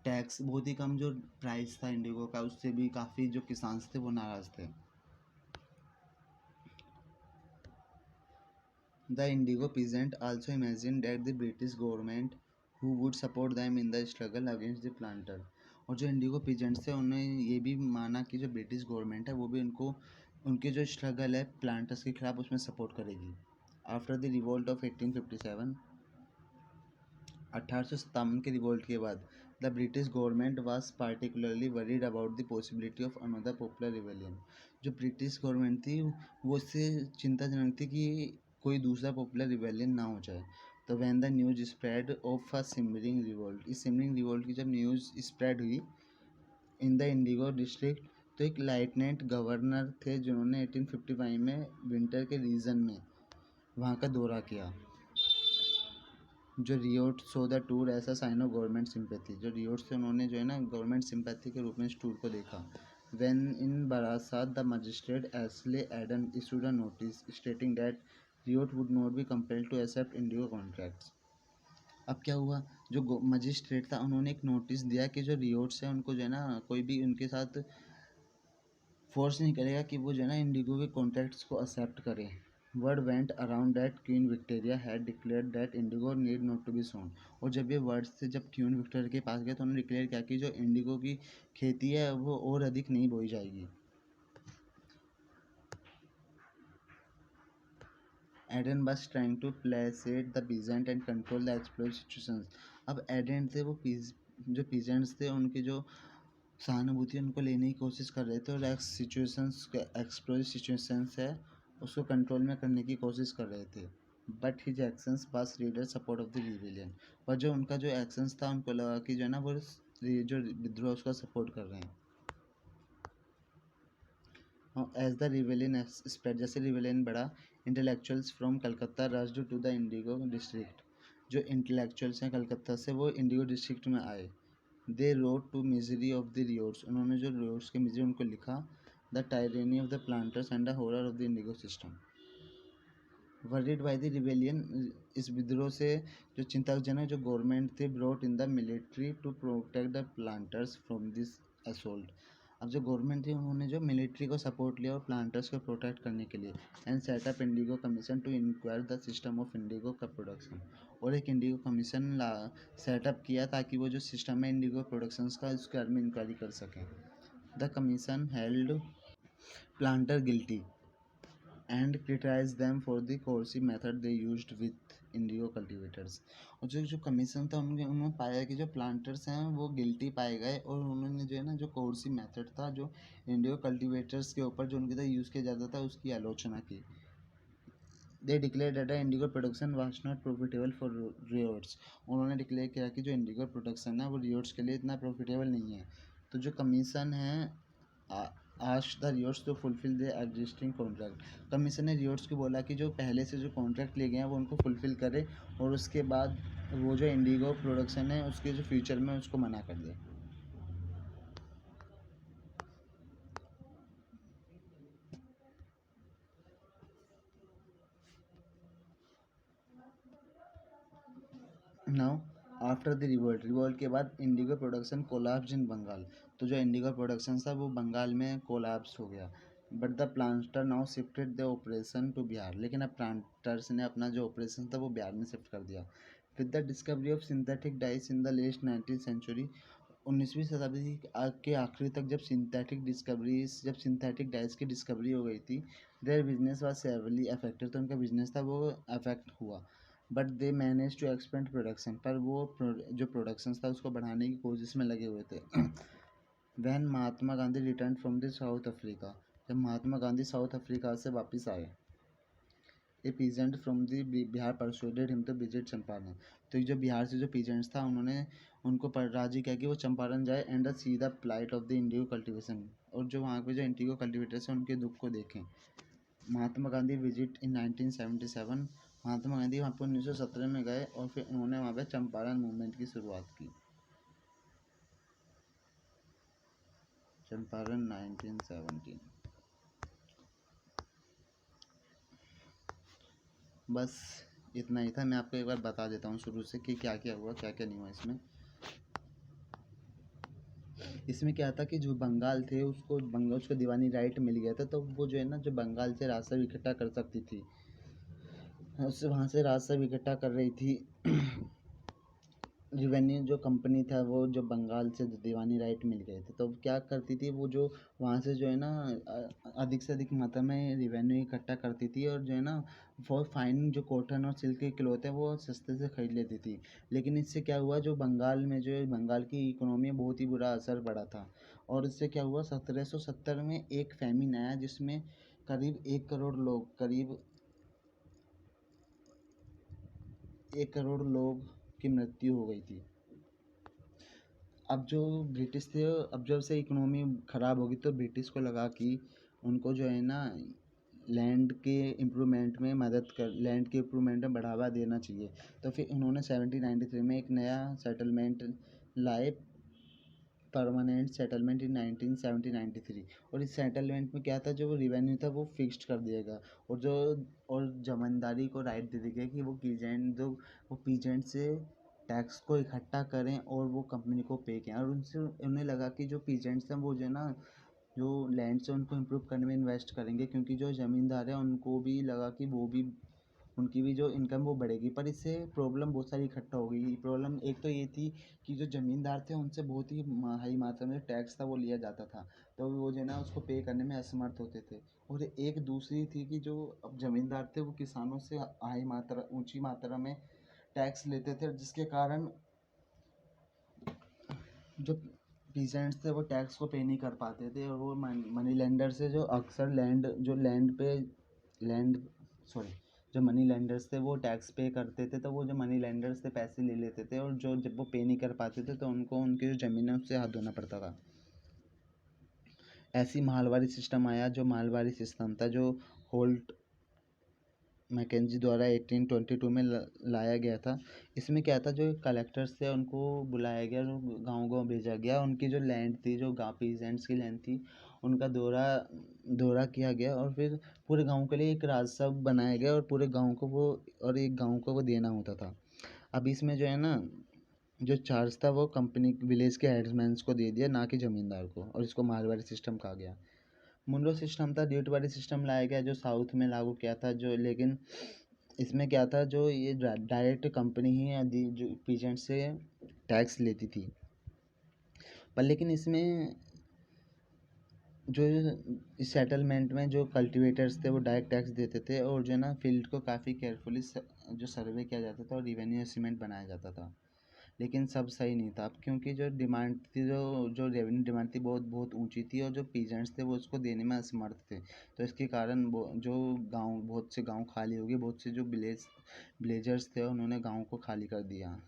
टैक्स, बहुत ही कम जो प्राइस था इंडिगो का उससे भी काफ़ी जो किसान थे वो नाराज़ थे। The Indigo peasant also imagine that the British government who would support them in the struggle against the planter. और जो इंडिगो पीजेंट्स थे उन्होंने ये भी माना कि जो ब्रिटिश गवर्नमेंट है वो भी उनको उनके जो स्ट्रगल है प्लांटर्स के खिलाफ उसमें सपोर्ट करेगी। आफ्टर द रिवोल्ट ऑफ 1857, 1857 के रिवोल्ट के बाद the British government was particularly worried about the possibility of another popular rebellion. जो ब्रिटिश गवर्नमेंट थी वो इससे चिंताजनक थी कि कोई दूसरा पॉपुलर रिवेलियन ना हो जाए। तो when the news spread of a simmering revolt, इस सिमरिंग रिवोल्ट की जब न्यूज़ स्प्रेड हुई इन द इंडिगो डिस्ट्रिक्ट, तो एक लाइटनेंट गवर्नर थे जिन्होंने 1855 में विंटर के रीजन में वहाँ का दौरा किया। जो रियोट सो द टूर ऐसा साइन ऑफ गवर्नमेंट सिंपैथी, जो रियोट से उन्होंने जो है ना गवर्नमेंट सिंपैथी के रूप में इस टूर को देखा। When in Barasat the magistrate Ashley Eden issued a notice stating that ryot would not be compelled to accept indigo contracts. अब क्या हुआ, जो मजिस्ट्रेट था उन्होंने एक नोटिस दिया कि जो रियोट्स है उनको जो है ना कोई भी उनके साथ फोर्स नहीं करेगा कि वो जो है ना इंडिगो के कॉन्ट्रैक्ट्स को एक्सेप्ट करें। Word went around that Queen Victoria had declared that indigo need not to be sown. और जब ये वर्ड्स थे जब क्वीन विक्टोरिया के पास गए तो उन्होंने डिक्लेयर किया कि जो इंडिगो की खेती है वो और अधिक नहीं बोई जाएगी। Eden was trying to placate the peasant and control the exploited situations। अब एडन थे वो जो पीजेंट्स थे उनकी जो सहानुभूति उनको लेने की कोशिश कर रहे थे और एक्सप्लोइट सिचुएशंस है उसको कंट्रोल में करने की कोशिश कर रहे थे। But his actions pass reader support of the rebellion. पर जो उनका जो एक्शंस था उनको लगा कि जो है ना वो जो विद्रोह उसका सपोर्ट कर रहे हैं। एज द रिविलियन स्प्रेड, जैसे रिविलियन बढ़ा, intellectuals from Calcutta rushed to the indigo district. जो इंटेलेक्चुअल्स हैं कलकत्ता से वो इंडिगो डिस्ट्रिक्ट में आए। They wrote to misery of the ryots, उन्होंने जो रियोट्स के मिजरी उनको लिखा। The tyranny of the planters and the horror of the indigo system. Worried by the rebellion, इस विद्रोह से जो चिंताजनक जो गवर्नमेंट थी brought in the military to protect the planters from this assault. अब जो गवर्नमेंट थी उन्होंने जो मिलिट्री को सपोर्ट लिया और प्लांटर्स को प्रोटेक्ट करने के लिए। And set up indigo commission to inquire the system of indigo का प्रोडक्शन। और एक इंडिगो कमीशन सेटअप किया ताकि वो जो सिस्टम है इंडिगो प्रोडक्शंस का उसके बारे में इंक्वायरी कर सकें। The commission held planter guilty and criticise them for the coercive method they used with indigo cultivators. और जो कमीशन था उन्होंने पाया कि जो प्लांटर्स हैं वो गिल्टी पाए गए और उन्होंने जो है ना जो कोर्सिव मेथड था जो इंडिगो कल्टिवेटर्स के ऊपर जो उनके तरह यूज़ किया जाता था उसकी आलोचना की। They declare that indigo production was not profitable for ryots. उन्होंने डिक्लेयर किया कि जो इंडिगो प्रोडक्शन है वो रियोट्स के लिए इतना प्रॉफिटेबल नहीं है। तो जो कमीशन है ask the ryots to fulfil the existing contract. Commission ने रियोट्स को बोला कि जो पहले से जो कॉन्ट्रैक्ट लिए गए हैं वो उनको फुलफिल करे और उसके बाद वो जो इंडिगो प्रोडक्शन है उसके जो फ्यूचर में उसको मना कर दे। नाउ आफ्टर द रिवोल्ट के बाद indigo production collapse in Bengal. तो जो इंडिगो प्रोडक्शन था वो बंगाल में कोलैप्स हो गया। But the planter now shifted the operation to Bihar, लेकिन अब प्लांटर्स ने अपना जो ऑपरेशन था वो बिहार में शिफ्ट कर दिया। With the discovery of synthetic dyes in the late 19th century, 19वीं शताब्दी के आखिरी तक जब सिंथेटिक डाइस की डिस्कवरी हो गई थी, their business was severely affected, तो उनका बिजनेस था वो अफेक्ट हुआ। But they manage to expand production, पर वो जो प्रोडक्शन था उसको बढ़ाने की कोशिश में लगे हुए थे। When Mahatma Gandhi return from the South Africa, जब महात्मा गांधी साउथ अफ्रीका से वापस आए, a peasant from the Bihar persuaded him to visit Champaran. तो ये जो बिहार से जो पीजेंट्स था उन्होंने उनको राजी किया कि वो चंपारण जाए and see the plight of the indigo cultivation, और जो वहाँ पे जो इंडिगो कल्टिवेटर्स हैं उनके दुख को देखें। महात्मा गांधी विजिट इन 1977, महात्मा गांधी वहाँ पर 1917 में गए और फिर उन्होंने वहाँ पे चंपारण मूवमेंट की शुरुआत की। चंपारण 1917। बस इतना ही था। मैं आपको एक बार बता देता हूँ शुरू से कि क्या क्या हुआ क्या क्या नहीं हुआ इसमें। इसमें क्या था कि जो बंगाल थे उसको दीवानी राइट मिल गया था, तो वो जो है ना जो बंगाल से राजस्व इकट्ठा कर सकती थी, उससे वहाँ से राजस्व इकट्ठा कर रही थी। रिवेन्यू जो कंपनी था वो जो बंगाल से जो दीवानी राइट मिल गए थे, तो क्या करती थी वो, जो वहाँ से जो है ना अधिक से अधिक मात्रा में रिवेन्यू इकट्ठा करती थी, और जो है ना वो फाइन जो कॉटन और सिल्क के क्लॉथ है वो सस्ते से खरीद लेती थी। लेकिन इससे क्या हुआ, जो बंगाल में जो बंगाल की इकोनॉमी में बहुत ही बुरा असर पड़ा था। और इससे क्या हुआ, 1770 में एक फैमिन आया जिसमें करीब 1 करोड़ लोग की मृत्यु हो गई थी। अब जो ब्रिटिश थे, अब जब से इकोनॉमी ख़राब होगी तो ब्रिटिश को लगा कि उनको जो है ना लैंड के इम्प्रूवमेंट में बढ़ावा देना चाहिए। तो फिर उन्होंने 1793 में एक नया सेटलमेंट लाए, परमानेंट सेटलमेंट इन 1793। और इस सेटलमेंट में क्या था, जो रिवेन्यू था वो फिक्स्ड कर दिया गया, और जमींदारी को राइट दे दिया गया कि वो पीजेंट से टैक्स को इकट्ठा करें और वो कंपनी को पे करें। और उनसे उन्हें लगा कि जो पीजेंट्स हैं वो जो है ना जो लैंड से उनको इम्प्रूव करने में इन्वेस्ट करेंगे, क्योंकि जो ज़मींदार हैं उनको भी लगा कि वो भी उनकी भी जो इनकम वो बढ़ेगी। पर इससे प्रॉब्लम बहुत सारी इकट्ठा हो गई। प्रॉब्लम एक तो ये थी कि जो ज़मींदार थे उनसे बहुत ही हाई मात्रा में टैक्स था वो लिया जाता था, तो वो जो है ना उसको पे करने में असमर्थ होते थे। और एक दूसरी थी कि जो अब ज़मींदार थे वो किसानों से ऊंची मात्रा में टैक्स लेते थे, जिसके कारण जो पीजेंट्स थे वो टैक्स को पे नहीं कर पाते थे, और वो मनी लेंडर से जो अक्सर लैंड सॉरी जो मनी लेंडर्स थे वो टैक्स पे करते थे, तो वो जो मनी लेंडर्स थे पैसे ले लेते थे, और जो जब वो पे नहीं कर पाते थे तो उनको उनकी जो ज़मीन है उससे हाथ धोना पड़ता था। ऐसी माहलवारी सिस्टम आया, जो माहलवारी सिस्टम था जो होल्ट मैकेंजी द्वारा 1822 में लाया गया था। इसमें क्या था, जो कलेक्टर्स थे उनको बुलाया गया और गाँव-गाँव भेजा गया। उनकी जो लैंड थी, जो गाँव पीजेंट्स की लैंड थी, उनका दौरा किया गया, और फिर पूरे गाँव के लिए एक राजसभा बनाया गया, और पूरे गाँव को वो और एक गाँव को वो देना होता था। अब इसमें जो है ना जो चार्ज था वो कंपनी विलेज के हेड्समैन को दे दिया, ना कि ज़मींदार को, और इसको मारवाड़ी सिस्टम कहा गया। मुनरो सिस्टम था, ड्यूटी सिस्टम लाया गया जो साउथ में लागू किया था, जो लेकिन इसमें क्या था, जो ये डायरेक्ट कंपनी ही जो पीजेंट से टैक्स लेती थी। पर लेकिन इसमें जो इस सेटलमेंट में जो कल्टीवेटर्स थे वो डायरेक्ट टैक्स देते थे, और जो है ना फील्ड को काफ़ी केयरफुली जो सर्वे किया जाता था और रिवेन्यू एस्टीमेट बनाया जाता था। लेकिन सब सही नहीं था, अब क्योंकि जो डिमांड थी, जो जो रेवेन्यू डिमांड थी बहुत बहुत ऊंची थी, और जो पीजेंट्स थे वो उसको देने में असमर्थ थे। तो इसके कारण वो जो बहुत से गांव खाली हो गए, बहुत से जो विलेजर्स थे उन्होंने गांव को खाली कर दिया।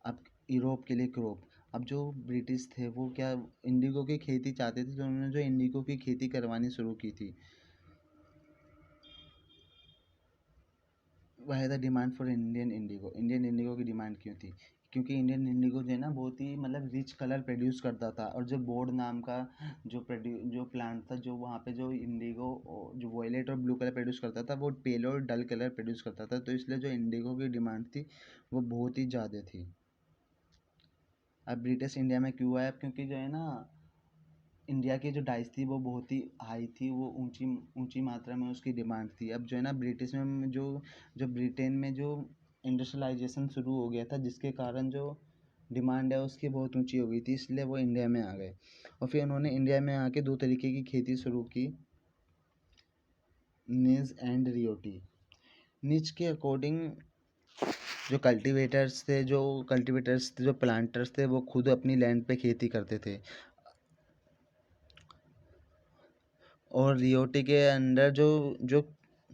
अब यूरोप के लिए क्रॉप, अब जो ब्रिटिश थे वो क्या इंडिगो की खेती चाहते थे, तो उन्होंने जो इंडिगो की खेती करवानी शुरू की थी। वह है the demand for Indian indigo की डिमांड क्यों थी, क्योंकि इंडियन इंडिगो जो है ना बहुत ही मतलब रिच कलर प्रोड्यूस करता था, और जो बोर्ड नाम का जो प्लांट था, जो वहाँ पे जो इंडिगो जो वॉयलेट और ब्लू कलर प्रोड्यूस करता था, वो पेल और डल कलर प्रोड्यूस करता था, तो इसलिए जो इंडिगो की डिमांड थी वो बहुत ही ज़्यादा थी। अब ब्रिटिश इंडिया में क्यों आया, क्योंकि जो है ना इंडिया की जो डाइस थी वो बहुत ही हाई थी, वो ऊंची ऊंची मात्रा में उसकी डिमांड थी। अब जो है ना ब्रिटिश में जो जो ब्रिटेन में जो इंडस्ट्रियलाइजेशन शुरू हो गया था, जिसके कारण जो डिमांड है उसकी बहुत ऊंची हो गई थी, इसलिए वो इंडिया में आ गए। और फिर उन्होंने इंडिया में आके दो तरीके की खेती शुरू की, निज एंड रियोटी। निज के अकॉर्डिंग जो प्लांटर्स थे वो खुद अपनी लैंड पे खेती करते थे, और रियोटी के अंडर जो जो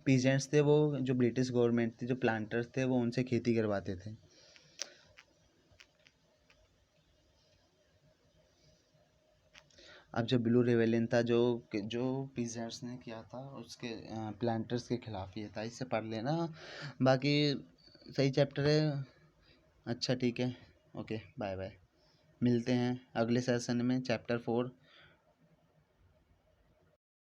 पीजेंट्स थे वो जो ब्रिटिश गवर्नमेंट थी, जो प्लांटर्स थे वो उनसे खेती करवाते थे। अब जो ब्लू रेवेलियन था, जो पीजेंट्स ने किया था उसके प्लांटर्स के खिलाफ ये था, इससे पढ़ लेना। बाकी सही चैप्टर है। अच्छा ठीक है, ओके बाय बाय, मिलते हैं अगले सेशन में चैप्टर 4